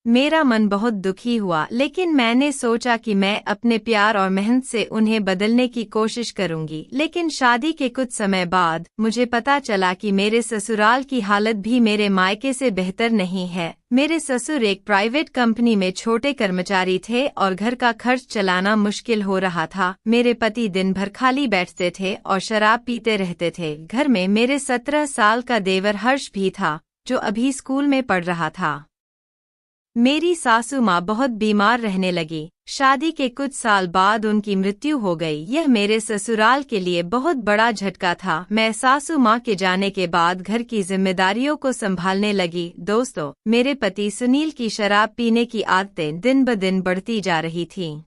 मेरा मन बहुत दुखी हुआ, लेकिन मैंने सोचा कि मैं अपने प्यार और मेहनत से उन्हें बदलने की कोशिश करूंगी। लेकिन शादी के कुछ समय बाद मुझे पता चला कि मेरे ससुराल की हालत भी मेरे मायके से बेहतर नहीं है। मेरे ससुर एक प्राइवेट कंपनी में छोटे कर्मचारी थे और घर का खर्च चलाना मुश्किल हो रहा था। मेरे पति दिन भर खाली बैठते थे और शराब पीते रहते थे। घर में मेरे 17 साल का देवर हर्ष भी था, जो अभी स्कूल में पढ़ रहा था। मेरी सासू माँ बहुत बीमार रहने लगी। शादी के कुछ साल बाद उनकी मृत्यु हो गई। यह मेरे ससुराल के लिए बहुत बड़ा झटका था। मैं सासू माँ के जाने के बाद घर की जिम्मेदारियों को संभालने लगी। दोस्तों, मेरे पति सुनील की शराब पीने की आदतें दिन ब दिन बढ़ती जा रही थीं।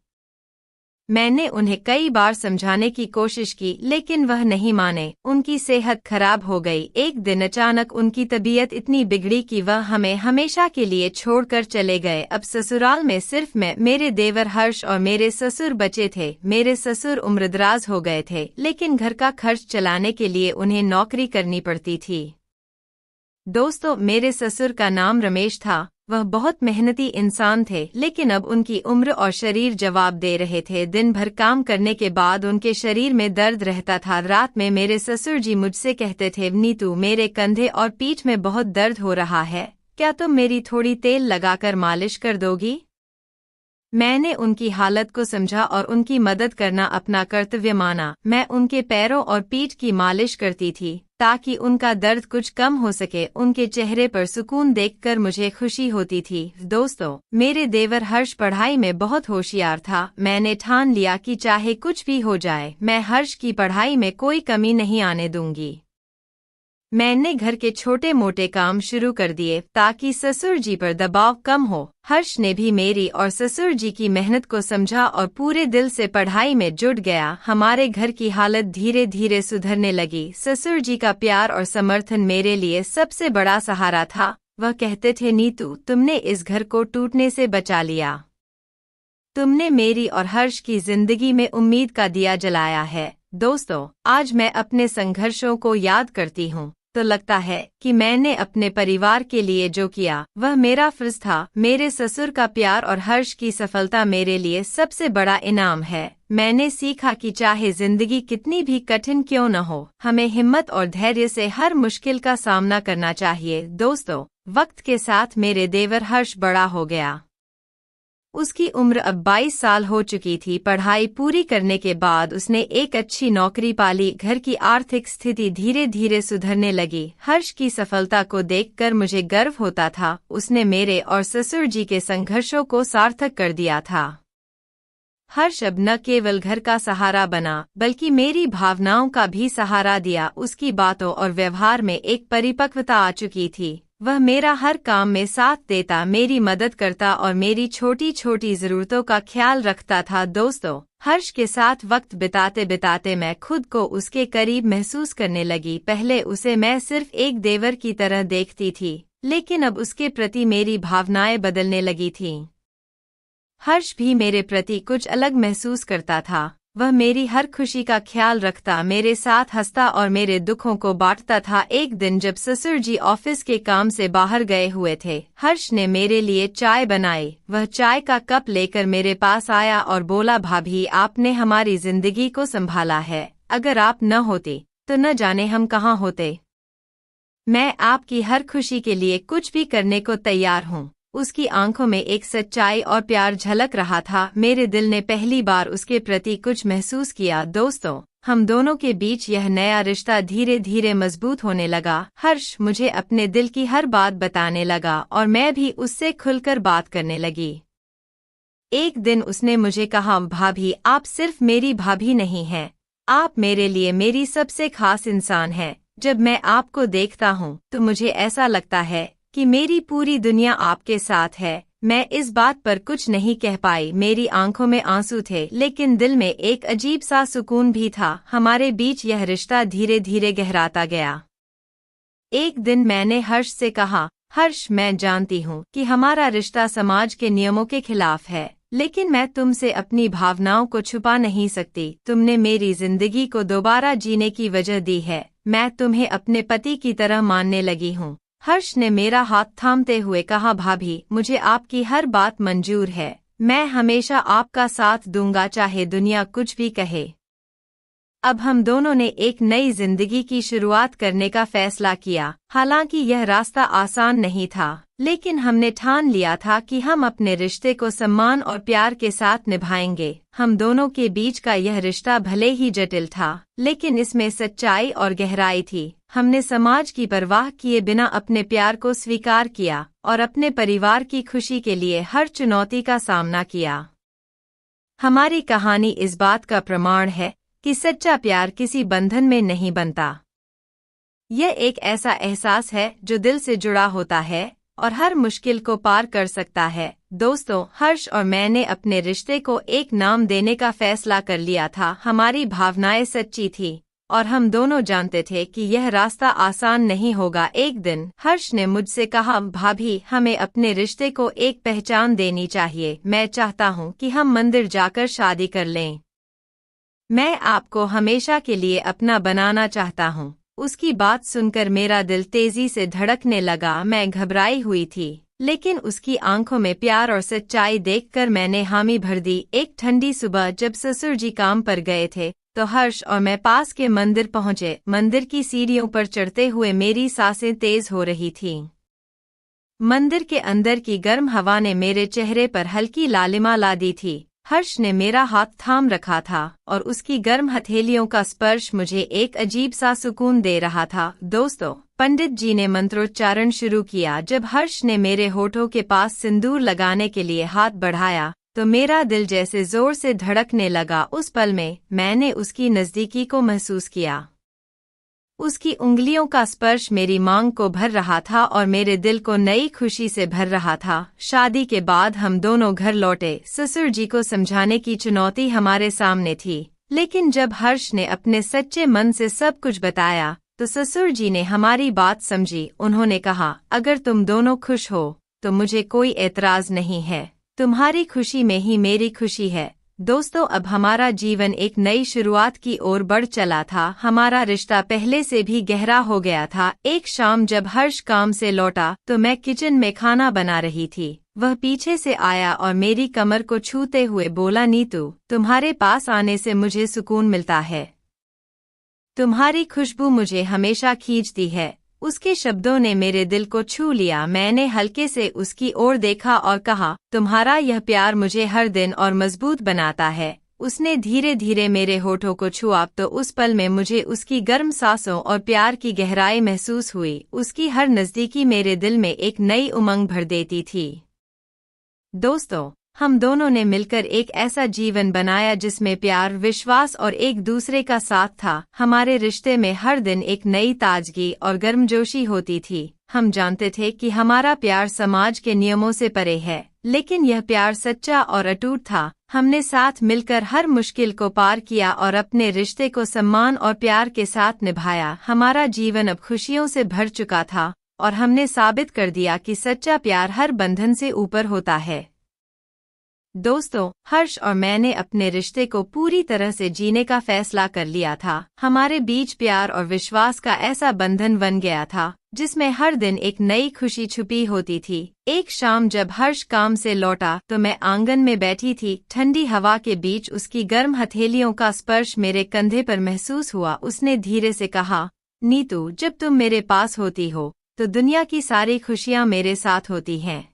मैंने उन्हें कई बार समझाने की कोशिश की, लेकिन वह नहीं माने। उनकी सेहत खराब हो गई। एक दिन अचानक उनकी तबीयत इतनी बिगड़ी कि वह हमें हमेशा के लिए छोड़कर चले गए। अब ससुराल में सिर्फ मैं, मेरे देवर हर्ष और मेरे ससुर बचे थे। मेरे ससुर उम्रदराज हो गए थे, लेकिन घर का खर्च चलाने के लिए उन्हें नौकरी करनी पड़ती थी। दोस्तों, मेरे ससुर का नाम रमेश था। वह बहुत मेहनती इंसान थे, लेकिन अब उनकी उम्र और शरीर जवाब दे रहे थे। दिन भर काम करने के बाद उनके शरीर में दर्द रहता था। रात में मेरे ससुर जी मुझसे कहते थे, नीतू, मेरे कंधे और पीठ में बहुत दर्द हो रहा है, क्या तुम मेरी थोड़ी तेल लगाकर मालिश कर दोगी? मैंने उनकी हालत को समझा और उनकी मदद करना अपना कर्तव्य माना। मैं उनके पैरों और पीठ की मालिश करती थी ताकि उनका दर्द कुछ कम हो सके। उनके चेहरे पर सुकून देखकर मुझे खुशी होती थी। दोस्तों, मेरे देवर हर्ष पढ़ाई में बहुत होशियार था। मैंने ठान लिया कि चाहे कुछ भी हो जाए, मैं हर्ष की पढ़ाई में कोई कमी नहीं आने दूंगी। मैंने घर के छोटे मोटे काम शुरू कर दिए ताकि ससुर जी पर दबाव कम हो। हर्ष ने भी मेरी और ससुर जी की मेहनत को समझा और पूरे दिल से पढ़ाई में जुट गया। हमारे घर की हालत धीरे धीरे सुधरने लगी। ससुर जी का प्यार और समर्थन मेरे लिए सबसे बड़ा सहारा था। वह कहते थे, नीतू, तुमने इस घर को टूटने से बचा लिया। तुमने मेरी और हर्ष की जिंदगी में उम्मीद का दिया जलाया है। दोस्तों, आज मैं अपने संघर्षों को याद करती हूँ तो लगता है कि मैंने अपने परिवार के लिए जो किया वह मेरा फर्ज था। मेरे ससुर का प्यार और हर्ष की सफलता मेरे लिए सबसे बड़ा इनाम है। मैंने सीखा कि चाहे जिंदगी कितनी भी कठिन क्यों न हो, हमें हिम्मत और धैर्य से हर मुश्किल का सामना करना चाहिए। दोस्तों, वक्त के साथ मेरे देवर हर्ष बड़ा हो गया। उसकी उम्र अब 22 साल हो चुकी थी। पढ़ाई पूरी करने के बाद उसने एक अच्छी नौकरी पा ली। घर की आर्थिक स्थिति धीरे धीरे सुधरने लगी। हर्ष की सफलता को देखकर मुझे गर्व होता था। उसने मेरे और ससुर जी के संघर्षों को सार्थक कर दिया था। हर्ष अब न केवल घर का सहारा बना, बल्कि मेरी भावनाओं का भी सहारा दिया। उसकी बातों और व्यवहार में एक परिपक्वता आ चुकी थी। वह मेरा हर काम में साथ देता, मेरी मदद करता और मेरी छोटी छोटी जरूरतों का ख्याल रखता था। दोस्तों, हर्ष के साथ वक्त बिताते बिताते मैं खुद को उसके करीब महसूस करने लगी। पहले उसे मैं सिर्फ एक देवर की तरह देखती थी, लेकिन अब उसके प्रति मेरी भावनाएं बदलने लगी थीं। हर्ष भी मेरे प्रति कुछ अलग महसूस करता था। वह मेरी हर खुशी का ख्याल रखता, मेरे साथ हंसता और मेरे दुखों को बांटता था। एक दिन जब ससुर जी ऑफिस के काम से बाहर गए हुए थे, हर्ष ने मेरे लिए चाय बनाई। वह चाय का कप लेकर मेरे पास आया और बोला, भाभी, आपने हमारी जिंदगी को संभाला है। अगर आप न होती तो न जाने हम कहाँ होते। मैं आपकी हर खुशी के लिए कुछ भी करने को तैयार हूँ। उसकी आंखों में एक सच्चाई और प्यार झलक रहा था। मेरे दिल ने पहली बार उसके प्रति कुछ महसूस किया। दोस्तों, हम दोनों के बीच यह नया रिश्ता धीरे धीरे मजबूत होने लगा। हर्ष मुझे अपने दिल की हर बात बताने लगा और मैं भी उससे खुलकर बात करने लगी। एक दिन उसने मुझे कहा, भाभी, आप सिर्फ मेरी भाभी नहीं हैं, आप मेरे लिए मेरी सबसे खास इंसान हैं। जब मैं आपको देखता हूँ तो मुझे ऐसा लगता है कि मेरी पूरी दुनिया आपके साथ है। मैं इस बात पर कुछ नहीं कह पाई। मेरी आंखों में आंसू थे, लेकिन दिल में एक अजीब सा सुकून भी था। हमारे बीच यह रिश्ता धीरे धीरे गहराता गया। एक दिन मैंने हर्ष से कहा, हर्ष, मैं जानती हूँ कि हमारा रिश्ता समाज के नियमों के खिलाफ है, लेकिन मैं तुमसे अपनी भावनाओं को छुपा नहीं सकती। तुमने मेरी जिंदगी को दोबारा जीने की वजह दी है। मैं तुम्हें अपने पति की तरह मानने लगी हूँ। हर्ष ने मेरा हाथ थामते हुए कहा, भाभी, मुझे आपकी हर बात मंजूर है। मैं हमेशा आपका साथ दूंगा, चाहे दुनिया कुछ भी कहे। अब हम दोनों ने एक नई जिंदगी की शुरुआत करने का फैसला किया। हालांकि यह रास्ता आसान नहीं था, लेकिन हमने ठान लिया था कि हम अपने रिश्ते को सम्मान और प्यार के साथ निभाएंगे। हम दोनों के बीच का यह रिश्ता भले ही जटिल था, लेकिन इसमें सच्चाई और गहराई थी। हमने समाज की परवाह किए बिना अपने प्यार को स्वीकार किया और अपने परिवार की खुशी के लिए हर चुनौती का सामना किया। हमारी कहानी इस बात का प्रमाण है कि सच्चा प्यार किसी बंधन में नहीं बनता। यह एक ऐसा एहसास है जो दिल से जुड़ा होता है और हर मुश्किल को पार कर सकता है। दोस्तों, हर्ष और मैंने अपने रिश्ते को एक नाम देने का फैसला कर लिया था। हमारी भावनाएं सच्ची थी और हम दोनों जानते थे कि यह रास्ता आसान नहीं होगा। एक दिन हर्ष ने मुझसे कहा, भाभी, हमें अपने रिश्ते को एक पहचान देनी चाहिए। मैं चाहता हूँ कि हम मंदिर जाकर शादी कर लें। मैं आपको हमेशा के लिए अपना बनाना चाहता हूँ। उसकी बात सुनकर मेरा दिल तेजी से धड़कने लगा। मैं घबराई हुई थी, लेकिन उसकी आंखों में प्यार और सच्चाई देखकर मैंने हामी भर दी। एक ठंडी सुबह जब ससुर जी काम पर गए थे तो हर्ष और मैं पास के मंदिर पहुंचे। मंदिर की सीढ़ियों पर चढ़ते हुए मेरी सांसें तेज हो रही थीं। मंदिर के अंदर की गर्म हवा ने मेरे चेहरे पर हल्की लालिमा ला दी थी। हर्ष ने मेरा हाथ थाम रखा था और उसकी गर्म हथेलियों का स्पर्श मुझे एक अजीब सा सुकून दे रहा था। दोस्तों, पंडित जी ने मंत्रोच्चारण शुरू किया। जब हर्ष ने मेरे होठों के पास सिंदूर लगाने के लिए हाथ बढ़ाया तो मेरा दिल जैसे जोर से धड़कने लगा। उस पल में मैंने उसकी नज़दीकी को महसूस किया। उसकी उंगलियों का स्पर्श मेरी मांग को भर रहा था और मेरे दिल को नई खुशी से भर रहा था। शादी के बाद हम दोनों घर लौटे। ससुर जी को समझाने की चुनौती हमारे सामने थी, लेकिन जब हर्ष ने अपने सच्चे मन से सब कुछ बताया तो ससुर जी ने हमारी बात समझी। उन्होंने कहा, अगर तुम दोनों खुश हो तो मुझे कोई एतराज नहीं है। तुम्हारी खुशी में ही मेरी खुशी है। दोस्तों, अब हमारा जीवन एक नई शुरुआत की ओर बढ़ चला था। हमारा रिश्ता पहले से भी गहरा हो गया था। एक शाम जब हर्ष काम से लौटा तो मैं किचन में खाना बना रही थी। वह पीछे से आया और मेरी कमर को छूते हुए बोला, नीतू, तुम्हारे पास आने से मुझे सुकून मिलता है। तुम्हारी खुशबू मुझे हमेशा खींचती है। उसके शब्दों ने मेरे दिल को छू लिया। मैंने हल्के से उसकी ओर देखा और कहा, तुम्हारा यह प्यार मुझे हर दिन और मजबूत बनाता है। उसने धीरे धीरे मेरे होठों को छुआ तो उस पल में मुझे उसकी गर्म सांसों और प्यार की गहराई महसूस हुई। उसकी हर नज़दीकी मेरे दिल में एक नई उमंग भर देती थी। दोस्तों, हम दोनों ने मिलकर एक ऐसा जीवन बनाया जिसमें प्यार, विश्वास और एक दूसरे का साथ था। हमारे रिश्ते में हर दिन एक नई ताजगी और गर्मजोशी होती थी। हम जानते थे कि हमारा प्यार समाज के नियमों से परे है, लेकिन यह प्यार सच्चा और अटूट था। हमने साथ मिलकर हर मुश्किल को पार किया और अपने रिश्ते को सम्मान और प्यार के साथ निभाया। हमारा जीवन अब खुशियों से भर चुका था और हमने साबित कर दिया कि सच्चा प्यार हर बंधन से ऊपर होता है। दोस्तों, हर्ष और मैंने अपने रिश्ते को पूरी तरह से जीने का फैसला कर लिया था। हमारे बीच प्यार और विश्वास का ऐसा बंधन बन गया था जिसमें हर दिन एक नई खुशी छुपी होती थी। एक शाम जब हर्ष काम से लौटा तो मैं आंगन में बैठी थी। ठंडी हवा के बीच उसकी गर्म हथेलियों का स्पर्श मेरे कंधे पर महसूस हुआ। उसने धीरे से कहा, नीतू, जब तुम मेरे पास होती हो तो दुनिया की सारी खुशियां मेरे साथ होती हैं।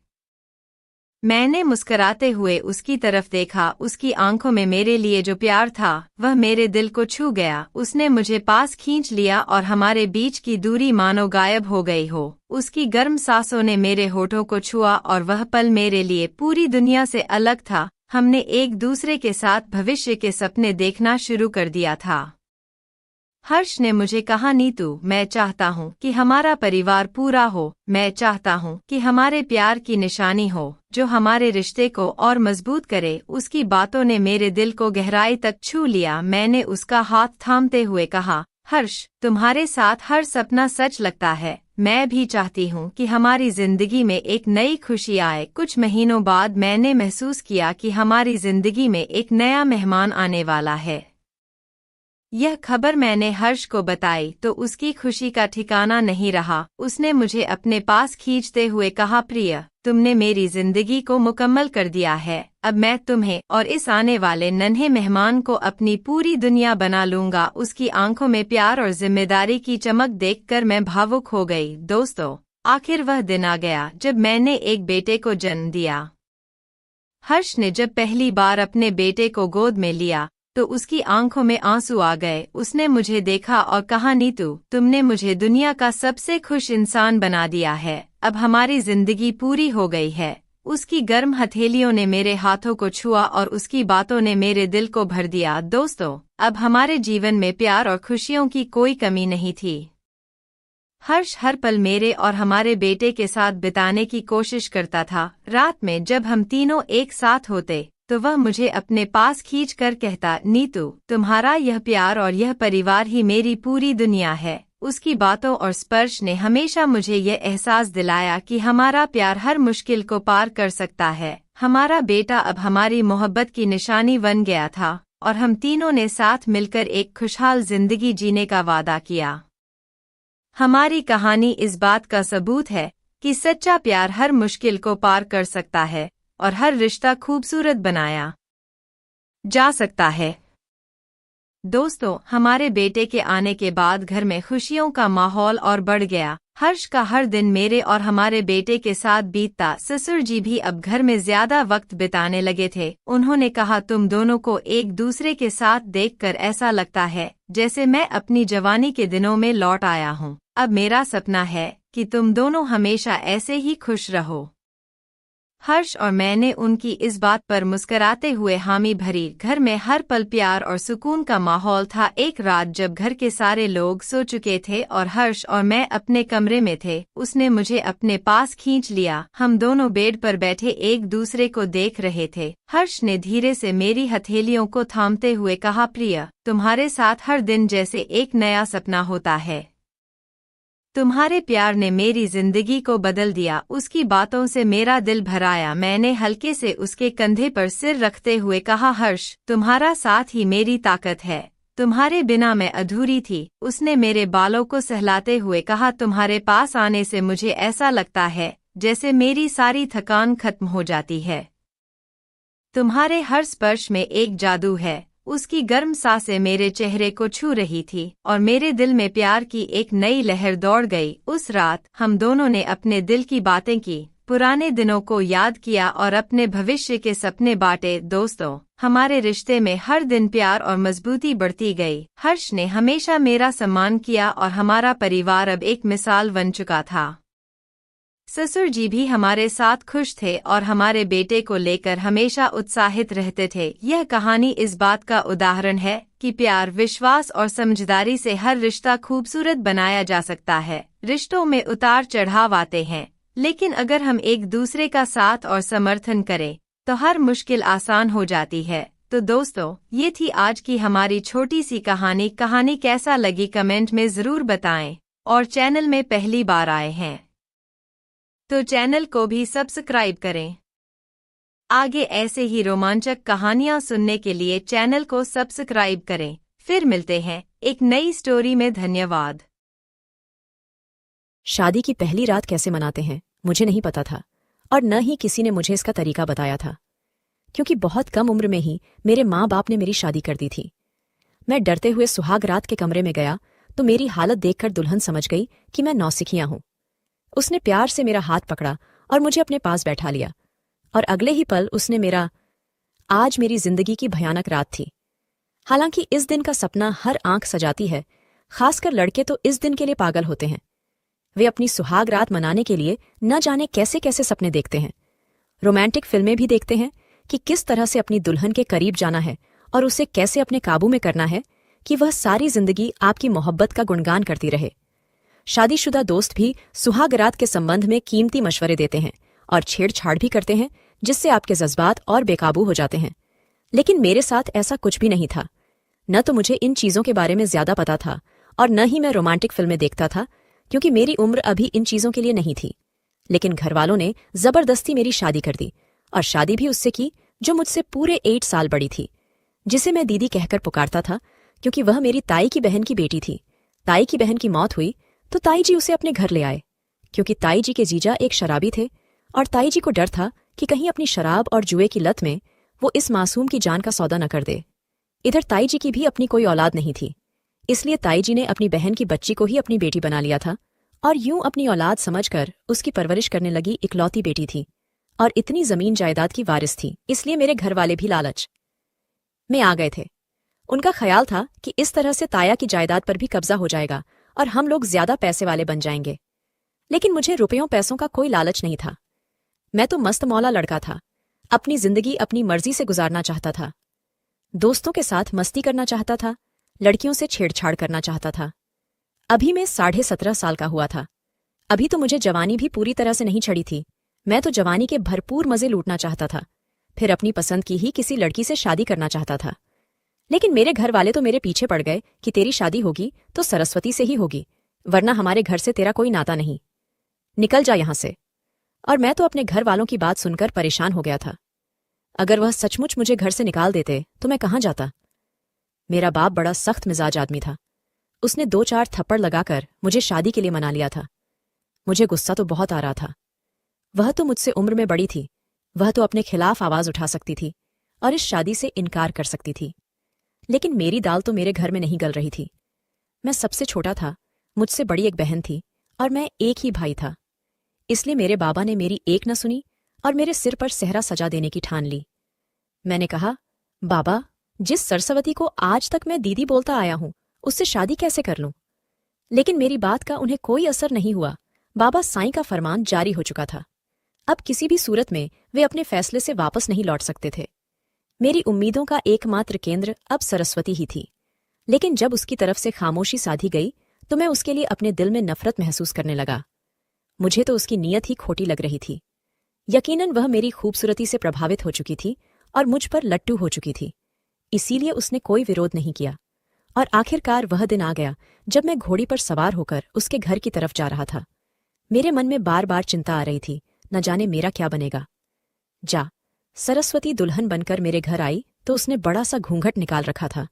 मैंने मुस्कुराते हुए उसकी तरफ देखा। उसकी आंखों में मेरे लिए जो प्यार था वह मेरे दिल को छू गया। उसने मुझे पास खींच लिया और हमारे बीच की दूरी मानो गायब हो गई हो। उसकी गर्म सांसों ने मेरे होठों को छुआ और वह पल मेरे लिए पूरी दुनिया से अलग था। हमने एक दूसरे के साथ भविष्य के सपने देखना शुरू कर दिया था। हर्ष ने मुझे कहा, नीतू, मैं चाहता हूँ कि हमारा परिवार पूरा हो। मैं चाहता हूँ कि हमारे प्यार की निशानी हो जो हमारे रिश्ते को और मजबूत करे। उसकी बातों ने मेरे दिल को गहराई तक छू लिया। मैंने उसका हाथ थामते हुए कहा, हर्ष, तुम्हारे साथ हर सपना सच लगता है। मैं भी चाहती हूँ कि हमारी जिंदगी में एक नई खुशी आए। कुछ महीनों बाद मैंने महसूस किया कि हमारी जिंदगी में एक नया मेहमान आने वाला है। यह खबर मैंने हर्ष को बताई तो उसकी खुशी का ठिकाना नहीं रहा। उसने मुझे अपने पास खींचते हुए कहा, प्रिय, तुमने मेरी जिंदगी को मुकम्मल कर दिया है। अब मैं तुम्हें और इस आने वाले नन्हे मेहमान को अपनी पूरी दुनिया बना लूंगा। उसकी आंखों में प्यार और जिम्मेदारी की चमक देखकर मैं भावुक हो गई। दोस्तों, आखिर वह दिन आ गया जब मैंने एक बेटे को जन्म दिया। हर्ष ने जब पहली बार अपने बेटे को गोद में लिया तो उसकी आंखों में आंसू आ गए। उसने मुझे देखा और कहा, नीतू, तुमने मुझे दुनिया का सबसे खुश इंसान बना दिया है। अब हमारी जिंदगी पूरी हो गई है। उसकी गर्म हथेलियों ने मेरे हाथों को छुआ और उसकी बातों ने मेरे दिल को भर दिया। दोस्तों, अब हमारे जीवन में प्यार और खुशियों की कोई कमी नहीं थी। हर्ष हर पल मेरे और हमारे बेटे के साथ बिताने की कोशिश करता था। रात में जब हम तीनों एक साथ होते तो वह मुझे अपने पास खींचकर कहता, नीतू, तुम्हारा यह प्यार और यह परिवार ही मेरी पूरी दुनिया है। उसकी बातों और स्पर्श ने हमेशा मुझे यह एहसास दिलाया कि हमारा प्यार हर मुश्किल को पार कर सकता है। हमारा बेटा अब हमारी मोहब्बत की निशानी बन गया था और हम तीनों ने साथ मिलकर एक खुशहाल जिंदगी जीने का वादा किया। हमारी कहानी इस बात का सबूत है कि सच्चा प्यार हर मुश्किल को पार कर सकता है और हर रिश्ता खूबसूरत बनाया जा सकता है। दोस्तों, हमारे बेटे के आने के बाद घर में खुशियों का माहौल और बढ़ गया। हर्ष का हर दिन मेरे और हमारे बेटे के साथ बीतता। ससुर जी भी अब घर में ज्यादा वक्त बिताने लगे थे। उन्होंने कहा, तुम दोनों को एक दूसरे के साथ देखकर ऐसा लगता है जैसे मैं अपनी जवानी के दिनों में लौट आया हूँ। अब मेरा सपना है कि तुम दोनों हमेशा ऐसे ही खुश रहो। हर्ष और मैंने उनकी इस बात पर मुस्कुराते हुए हामी भरी। घर में हर पल प्यार और सुकून का माहौल था। एक रात जब घर के सारे लोग सो चुके थे और हर्ष और मैं अपने कमरे में थे, उसने मुझे अपने पास खींच लिया। हम दोनों बेड पर बैठे एक दूसरे को देख रहे थे। हर्ष ने धीरे से मेरी हथेलियों को थामते हुए कहा, प्रिय, तुम्हारे साथ हर दिन जैसे एक नया सपना होता है। तुम्हारे प्यार ने मेरी जिंदगी को बदल दिया। उसकी बातों से मेरा दिल भर आया। मैंने हल्के से उसके कंधे पर सिर रखते हुए कहा, हर्ष, तुम्हारा साथ ही मेरी ताकत है। तुम्हारे बिना मैं अधूरी थी। उसने मेरे बालों को सहलाते हुए कहा, तुम्हारे पास आने से मुझे ऐसा लगता है जैसे मेरी सारी थकान खत्म हो जाती है। तुम्हारे हर स्पर्श में एक जादू है। उसकी गर्म सांसें मेरे चेहरे को छू रही थी और मेरे दिल में प्यार की एक नई लहर दौड़ गई। उस रात हम दोनों ने अपने दिल की बातें की, पुराने दिनों को याद किया और अपने भविष्य के सपने बांटे। दोस्तों, हमारे रिश्ते में हर दिन प्यार और मजबूती बढ़ती गई। हर्ष ने हमेशा मेरा सम्मान किया और हमारा परिवार अब एक मिसाल बन चुका था। ससुर जी भी हमारे साथ खुश थे और हमारे बेटे को लेकर हमेशा उत्साहित रहते थे। यह कहानी इस बात का उदाहरण है कि प्यार, विश्वास और समझदारी से हर रिश्ता खूबसूरत बनाया जा सकता है। रिश्तों में उतार चढ़ाव आते हैं, लेकिन अगर हम एक दूसरे का साथ और समर्थन करें तो हर मुश्किल आसान हो जाती है। तो दोस्तों, ये थी आज की हमारी छोटी सी कहानी। कहानी कैसा लगी कमेंट में ज़रूर बताएं और चैनल में पहली बार आए हैं तो चैनल को भी सब्सक्राइब करें। आगे ऐसे ही रोमांचक कहानियां सुनने के लिए चैनल को सब्सक्राइब करें। फिर मिलते हैं एक नई स्टोरी में। धन्यवाद। शादी की पहली रात कैसे मनाते हैं मुझे नहीं पता था और न ही किसी ने मुझे इसका तरीका बताया था, क्योंकि बहुत कम उम्र में ही मेरे माँ बाप ने मेरी शादी कर दी थी। मैं डरते हुए सुहाग रात के कमरे में गया तो मेरी हालत देखकर दुल्हन समझ गई कि मैं नौसिखिया हूं। उसने प्यार से मेरा हाथ पकड़ा और मुझे अपने पास बैठा लिया और अगले ही पल उसने मेरा आज मेरी जिंदगी की भयानक रात थी। हालांकि इस दिन का सपना हर आंख सजाती है, खासकर लड़के तो इस दिन के लिए पागल होते हैं। वे अपनी सुहाग रात मनाने के लिए न जाने कैसे कैसे सपने देखते हैं। रोमांटिक फिल्में भी देखते हैं कि किस तरह से अपनी दुल्हन के करीब जाना है और उसे कैसे अपने काबू में करना है कि वह सारी जिंदगी आपकी मोहब्बत का गुणगान करती रहे। शादीशुदा दोस्त भी सुहाग रात के संबंध में कीमती मशवरे देते हैं और छेड़छाड़ भी करते हैं, जिससे आपके जज्बात और बेकाबू हो जाते हैं। लेकिन मेरे साथ ऐसा कुछ भी नहीं था। न तो मुझे इन चीज़ों के बारे में ज्यादा पता था और न ही मैं रोमांटिक फिल्में देखता था, क्योंकि मेरी उम्र अभी इन चीज़ों के लिए नहीं थी। लेकिन घरवालों ने जबरदस्ती मेरी शादी कर दी और शादी भी उससे की जो मुझसे पूरे 8 साल बड़ी थी, जिसे मैं दीदी कहकर पुकारता था, क्योंकि वह मेरी ताई की बहन की बेटी थी। ताई की बहन की मौत हुई तो ताई जी उसे अपने घर ले आए, क्योंकि ताई जी के जीजा एक शराबी थे और ताई जी को डर था कि कहीं अपनी शराब और जुए की लत में वो इस मासूम की जान का सौदा न कर दे। इधर ताई जी की भी अपनी कोई औलाद नहीं थी, इसलिए ताई जी ने अपनी बहन की बच्ची को ही अपनी बेटी बना लिया था और यूं अपनी औलाद समझकर उसकी परवरिश करने लगी। इकलौती बेटी थी और इतनी जमीन जायदाद की वारिस थी, इसलिए मेरे घर वाले भी लालच में आ गए थे। उनका ख्याल था कि इस तरह से ताया की जायदाद पर भी कब्जा हो जाएगा और हम लोग ज्यादा पैसे वाले बन जाएंगे। लेकिन मुझे रुपयों पैसों का कोई लालच नहीं था। मैं तो मस्त मौला लड़का था, अपनी जिंदगी अपनी मर्जी से गुजारना चाहता था। दोस्तों के साथ मस्ती करना चाहता था, लड़कियों से छेड़छाड़ करना चाहता था। अभी मैं 17.5 साल का हुआ था। अभी तो मुझे जवानी भी पूरी तरह से नहीं चढ़ी थी। मैं तो जवानी के भरपूर मजे लूटना चाहता था, फिर अपनी पसंद की ही किसी लड़की से शादी करना चाहता था। लेकिन मेरे घर वाले तो मेरे पीछे पड़ गए कि तेरी शादी होगी तो सरस्वती से ही होगी, वरना हमारे घर से तेरा कोई नाता नहीं, निकल जा यहां से। और मैं तो अपने घर वालों की बात सुनकर परेशान हो गया था। अगर वह सचमुच मुझे घर से निकाल देते तो मैं कहाँ जाता। मेरा बाप बड़ा सख्त मिजाज आदमी था। उसने 2-4 थप्पड़ लगाकर मुझे शादी के लिए मना लिया था। मुझे गुस्सा तो बहुत आ रहा था। वह तो मुझसे उम्र में बड़ी थी, वह तो अपने खिलाफ आवाज उठा सकती थी और इस शादी से इनकार कर सकती थी। लेकिन मेरी दाल तो मेरे घर में नहीं गल रही थी। मैं सबसे छोटा था, मुझसे बड़ी एक बहन थी और मैं एक ही भाई था। इसलिए मेरे बाबा ने मेरी एक न सुनी और मेरे सिर पर सेहरा सजा देने की ठान ली। मैंने कहा, बाबा, जिस सरस्वती को आज तक मैं दीदी बोलता आया हूं उससे शादी कैसे कर लूं? लेकिन मेरी बात का उन्हें कोई असर नहीं हुआ। बाबा साईं का फरमान जारी हो चुका था। अब किसी भी सूरत में वे अपने फैसले से वापस नहीं लौट सकते थे। मेरी उम्मीदों का एकमात्र केंद्र अब सरस्वती ही थी। लेकिन जब उसकी तरफ से खामोशी साधी गई तो मैं उसके लिए अपने दिल में नफरत महसूस करने लगा। मुझे तो उसकी नीयत ही खोटी लग रही थी। यकीनन वह मेरी खूबसूरती से प्रभावित हो चुकी थी और मुझ पर लट्टू हो चुकी थी, इसीलिए उसने कोई विरोध नहीं किया। और आखिरकार वह दिन आ गया जब मैं घोड़ी पर सवार होकर उसके घर की तरफ जा रहा था। मेरे मन में बार बार चिंता आ रही थी, न जाने मेरा क्या बनेगा। सरस्वती दुल्हन बनकर मेरे घर आई तो उसने बड़ा सा घूंघट निकाल रखा था।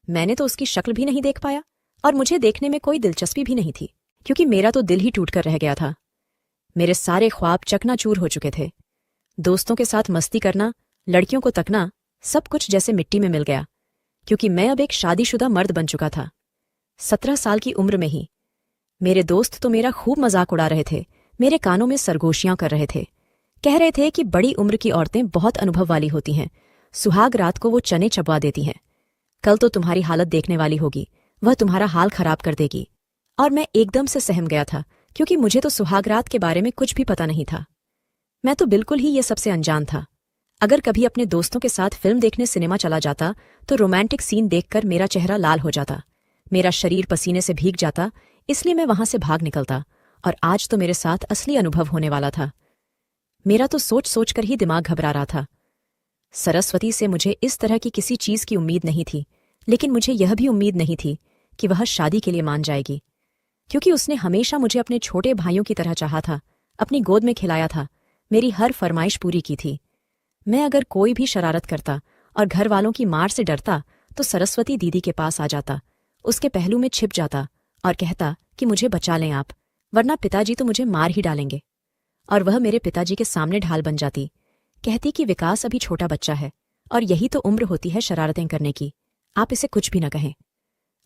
मैंने तो उसकी शक्ल भी नहीं देख पाया और मुझे देखने में कोई दिलचस्पी भी नहीं थी, क्योंकि मेरा तो दिल ही टूटकर रह गया था। मेरे सारे ख्वाब चकनाचूर हो चुके थे। दोस्तों के साथ मस्ती करना, लड़कियों को तकना, सब कुछ जैसे मिट्टी में मिल गया। क्योंकि मैं अब एक शादीशुदा मर्द बन चुका था। 17 साल की उम्र में ही। मेरे दोस्त तो मेरा खूब मजाक उड़ा रहे थे, मेरे कानों में सरगोशियां कर रहे थे। कह रहे थे कि बड़ी उम्र की औरतें बहुत अनुभव वाली होती हैं, सुहाग रात को वो चने चबवा देती हैं। कल तो तुम्हारी हालत देखने वाली होगी, वह तुम्हारा हाल खराब कर देगी। और मैं एकदम से सहम गया था, क्योंकि मुझे तो सुहाग रात के बारे में कुछ भी पता नहीं था। मैं तो बिल्कुल ही ये सबसे अनजान था। अगर कभी अपने दोस्तों के साथ फिल्म देखने सिनेमा चला जाता तो रोमांटिक सीन देखकर मेरा चेहरा लाल हो जाता, मेरा शरीर पसीने से भीग जाता, इसलिए मैं वहां से भाग निकलता। और आज तो मेरे साथ असली अनुभव होने वाला था। मेरा तो सोच सोचकर ही दिमाग घबरा रहा था। सरस्वती से मुझे इस तरह की किसी चीज की उम्मीद नहीं थी, लेकिन मुझे यह भी उम्मीद नहीं थी कि वह शादी के लिए मान जाएगी, क्योंकि उसने हमेशा मुझे अपने छोटे भाइयों की तरह चाहा था, अपनी गोद में खिलाया था, मेरी हर फरमाइश पूरी की थी। मैं अगर कोई भी शरारत करता और घर वालों की मार से डरता तो सरस्वती दीदी के पास आ जाता, उसके पहलू में छिप जाता और कहता कि मुझे बचा लें आप, वरना पिताजी तो मुझे मार ही डालेंगे। और वह मेरे पिताजी के सामने ढाल बन जाती, कहती कि विकास अभी छोटा बच्चा है और यही तो उम्र होती है शरारतें करने की, आप इसे कुछ भी न कहें।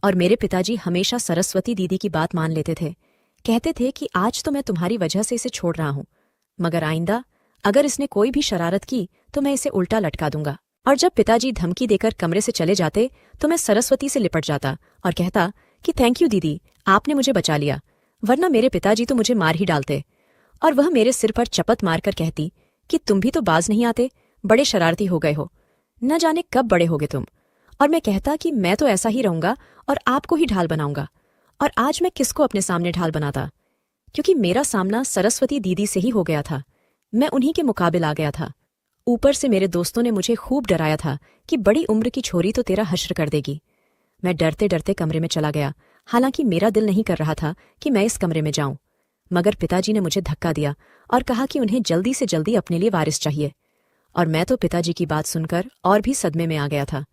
और मेरे पिताजी हमेशा सरस्वती दीदी की बात मान लेते थे, कहते थे कि आज तो मैं तुम्हारी वजह से इसे छोड़ रहा हूं, मगर आइंदा अगर इसने कोई भी शरारत की तो मैं इसे उल्टा लटका दूंगा। और जब पिताजी धमकी देकर कमरे से चले जाते तो मैं सरस्वती से लिपट जाता और कहता कि थैंक यू दीदी, आपने मुझे बचा लिया, वरना मेरे पिताजी तो मुझे मार ही डालते। और वह मेरे सिर पर चपत मारकर कहती कि तुम भी तो बाज नहीं आते, बड़े शरारती हो गए हो, न जाने कब बड़े होगे तुम। और मैं कहता कि मैं तो ऐसा ही रहूंगा और आपको ही ढाल बनाऊंगा। और आज मैं किसको अपने सामने ढाल बनाता, क्योंकि मेरा सामना सरस्वती दीदी से ही हो गया था। मैं उन्हीं के मुकाबिल आ गया था। ऊपर से मेरे दोस्तों ने मुझे खूब डराया था कि बड़ी उम्र की छोरी तो तेरा हश्र कर देगी। मैं डरते डरते कमरे में चला गया, हालांकि मेरा दिल नहीं कर रहा था कि मैं इस कमरे में जाऊं, मगर पिताजी ने मुझे धक्का दिया और कहा कि उन्हें जल्दी से जल्दी अपने लिए वारिस चाहिए। और मैं तो पिताजी की बात सुनकर और भी सदमे में आ गया था।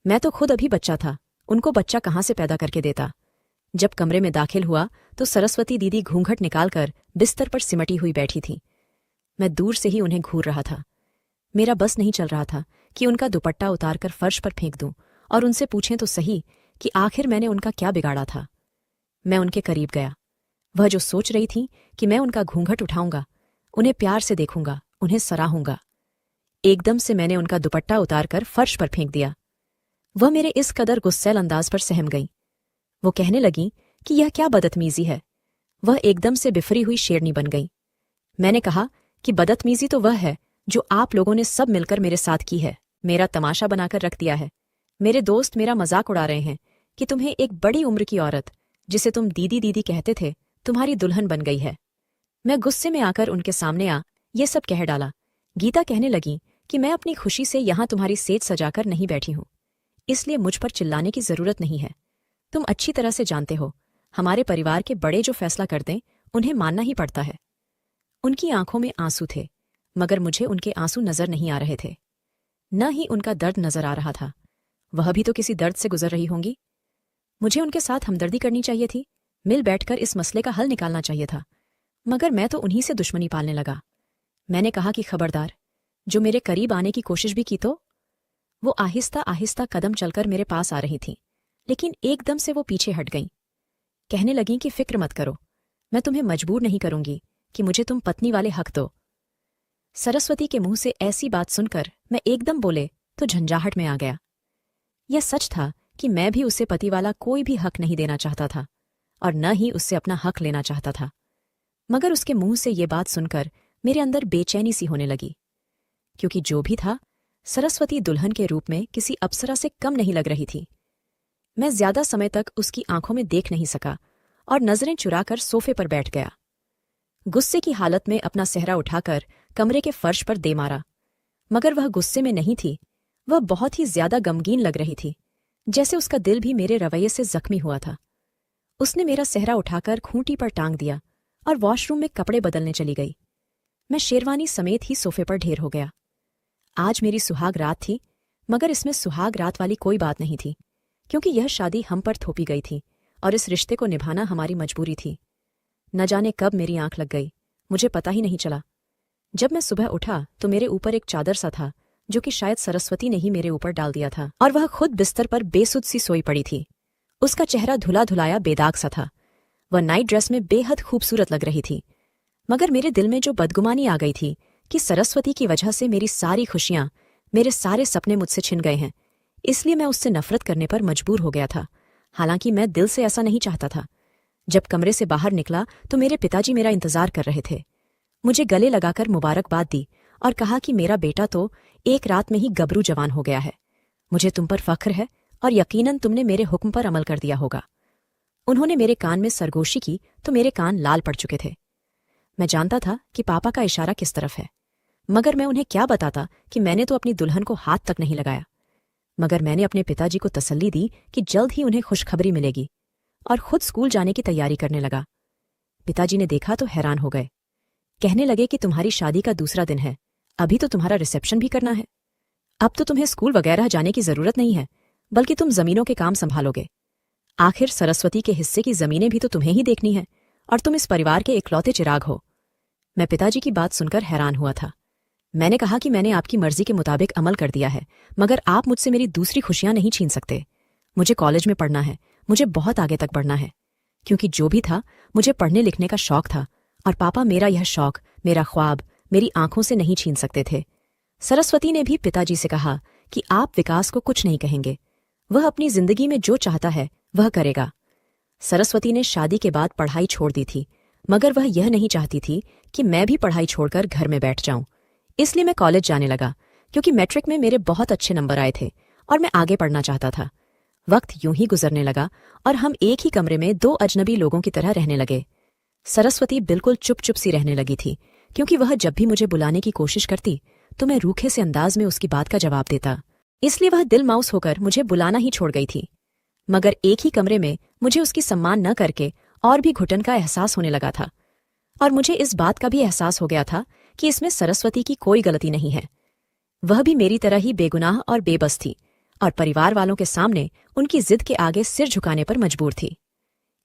मैं तो खुद अभी बच्चा था, उनको बच्चा कहाँ से पैदा करके देता। जब कमरे में दाखिल हुआ तो सरस्वती दीदी घूंघट निकालकर बिस्तर पर सिमटी हुई बैठी थी। मैं दूर से ही उन्हें घूर रहा था। मेरा बस नहीं चल रहा था कि उनका दुपट्टा उतारकर फर्श पर फेंक दूं और उनसे पूछें तो सही कि आखिर मैंने उनका क्या बिगाड़ा था। मैं उनके करीब गया। वह जो सोच रही थी कि मैं उनका घूंघट उठाऊंगा, उन्हें प्यार से देखूंगा, उन्हें सराहूंगा, एकदम से मैंने उनका दुपट्टा उतारकर फर्श पर फेंक दिया। वह मेरे इस कदर गुस्सैल अंदाज पर सहम गई। वो कहने लगी कि यह क्या बदतमीजी है। वह एकदम से बिफरी हुई शेरनी बन गई। मैंने कहा कि बदतमीजी तो वह है जो आप लोगों ने सब मिलकर मेरे साथ की है, मेरा तमाशा बनाकर रख दिया है। मेरे दोस्त मेरा मजाक उड़ा रहे हैं कि तुम्हें एक बड़ी उम्र की औरत, जिसे तुम दीदी दीदी कहते थे, तुम्हारी दुल्हन बन गई है। मैं गुस्से में आकर उनके सामने ये सब कह डाला। गीता कहने लगी कि मैं अपनी खुशी से यहां तुम्हारी सेज सजाकर नहीं बैठी हूं, इसलिए मुझ पर चिल्लाने की जरूरत नहीं है। तुम अच्छी तरह से जानते हो, हमारे परिवार के बड़े जो फैसला कर दें उन्हें मानना ही पड़ता है। उनकी आंखों में आंसू थे, मगर मुझे उनके आंसू नजर नहीं आ रहे थे, न ही उनका दर्द नजर आ रहा था। वह भी तो किसी दर्द से गुजर रही होंगी। मुझे उनके साथ हमदर्दी करनी चाहिए थी, मिल बैठकर इस मसले का हल निकालना चाहिए था, मगर मैं तो उन्हीं से दुश्मनी पालने लगा। मैंने कहा कि खबरदार, जो मेरे करीब आने की कोशिश भी की तो। वो आहिस्ता आहिस्ता कदम चलकर मेरे पास आ रही थीं, लेकिन एकदम से वो पीछे हट गईं। कहने लगीं कि फिक्र मत करो, मैं तुम्हें मजबूर नहीं करूंगी कि मुझे तुम पत्नी वाले हक दो। सरस्वती के मुंह से ऐसी बात सुनकर मैं एकदम बोले तो झंझाहट में आ गया। यह सच था कि मैं भी उसे पति वाला कोई भी हक नहीं देना चाहता था और न ही उससे अपना हक लेना चाहता था, मगर उसके मुंह से ये बात सुनकर मेरे अंदर बेचैनी सी होने लगी, क्योंकि जो भी था, सरस्वती दुल्हन के रूप में किसी अप्सरा से कम नहीं लग रही थी। मैं ज्यादा समय तक उसकी आंखों में देख नहीं सका और नजरें चुराकर सोफे पर बैठ गया। गुस्से की हालत में अपना सेहरा उठाकर कमरे के फर्श पर दे मारा, मगर वह गुस्से में नहीं थी, वह बहुत ही ज्यादा गमगीन लग रही थी, जैसे उसका दिल भी मेरे रवैये से जख्मी हुआ था। उसने मेरा सेहरा उठाकर खूंटी पर टांग दिया और वॉशरूम में कपड़े बदलने चली गई। मैं शेरवानी समेत ही सोफे पर ढेर हो गया। आज मेरी सुहाग रात थी, मगर इसमें सुहाग रात वाली कोई बात नहीं थी, क्योंकि यह शादी हम पर थोपी गई थी और इस रिश्ते को निभाना हमारी मजबूरी थी। न जाने कब मेरी आंख लग गई, मुझे पता ही नहीं चला। जब मैं सुबह उठा तो मेरे ऊपर एक चादर सा था जो कि शायद सरस्वती ने ही मेरे ऊपर डाल दिया था, और वह खुद बिस्तर पर बेसुध सी सोई पड़ी थी। उसका चेहरा धुला धुलाया बेदाग सा था। वह नाइट ड्रेस में बेहद खूबसूरत लग रही थी, मगर मेरे दिल में जो बदगुमानी आ गई थी कि सरस्वती की वजह से मेरी सारी खुशियां, मेरे सारे सपने मुझसे छिन गए हैं, इसलिए मैं उससे नफरत करने पर मजबूर हो गया था। हालांकि मैं दिल से ऐसा नहीं चाहता था। जब कमरे से बाहर निकला तो मेरे पिताजी मेरा इंतजार कर रहे थे। मुझे गले लगाकर मुबारकबाद दी और कहा कि मेरा बेटा तो एक रात में ही गबरू जवान हो गया है। मुझे तुम पर फख्र है और यकीनन तुमने मेरे हुक्म पर अमल कर दिया होगा। उन्होंने मेरे कान में सरगोशी की तो मेरे कान लाल पड़ चुके थे। मैं जानता था कि पापा का इशारा किस तरफ है, मगर मैं उन्हें क्या बताता कि मैंने तो अपनी दुल्हन को हाथ तक नहीं लगाया। मगर मैंने अपने पिताजी को तसल्ली दी कि जल्द ही उन्हें खुशखबरी मिलेगी, और खुद स्कूल जाने की तैयारी करने लगा। पिताजी ने देखा तो हैरान हो गए। कहने लगे कि तुम्हारी शादी का दूसरा दिन है, अभी तो तुम्हारा रिसेप्शन भी करना है। अब तो तुम्हें स्कूल वगैरह जाने की जरूरत नहीं है, बल्कि तुम जमीनों के काम संभालोगे। आखिर सरस्वती के हिस्से की जमीनें भी तो तुम्हें ही देखनी है, और तुम इस परिवार के इकलौते चिराग हो। मैं पिताजी की बात सुनकर हैरान हुआ था। मैंने कहा कि मैंने आपकी मर्जी के मुताबिक अमल कर दिया है, मगर आप मुझसे मेरी दूसरी खुशियां नहीं छीन सकते। मुझे कॉलेज में पढ़ना है, मुझे बहुत आगे तक बढ़ना है, क्योंकि जो भी था मुझे पढ़ने लिखने का शौक था, और पापा मेरा यह शौक, मेरा ख्वाब मेरी आंखों से नहीं छीन सकते थे। सरस्वती ने भी पिताजी से कहा कि आप विकास को कुछ नहीं कहेंगे, वह अपनी जिंदगी में जो चाहता है वह करेगा। सरस्वती ने शादी के बाद पढ़ाई छोड़ दी थी, मगर वह यह नहीं चाहती थी कि मैं भी पढ़ाई छोड़कर घर में बैठ जाऊं। इसलिए मैं कॉलेज जाने लगा, क्योंकि मैट्रिक में मेरे बहुत अच्छे नंबर आए थे और मैं आगे पढ़ना चाहता था। वक्त यूं ही गुजरने लगा और हम एक ही कमरे में दो अजनबी लोगों की तरह रहने लगे। सरस्वती बिल्कुल चुप चुप सी रहने लगी थी, क्योंकि वह जब भी मुझे बुलाने की कोशिश करती तो मैं रूखे से अंदाज में उसकी बात का जवाब देता। इसलिए वह दिल माउस होकर मुझे बुलाना ही छोड़ गई थी। मगर एक ही कमरे में मुझे उसकी सम्मान न करके और भी घुटन का एहसास होने लगा था, और मुझे इस बात का भी एहसास हो गया था कि इसमें सरस्वती की कोई गलती नहीं है। वह भी मेरी तरह ही बेगुनाह और बेबस थी, और परिवार वालों के सामने उनकी जिद के आगे सिर झुकाने पर मजबूर थी।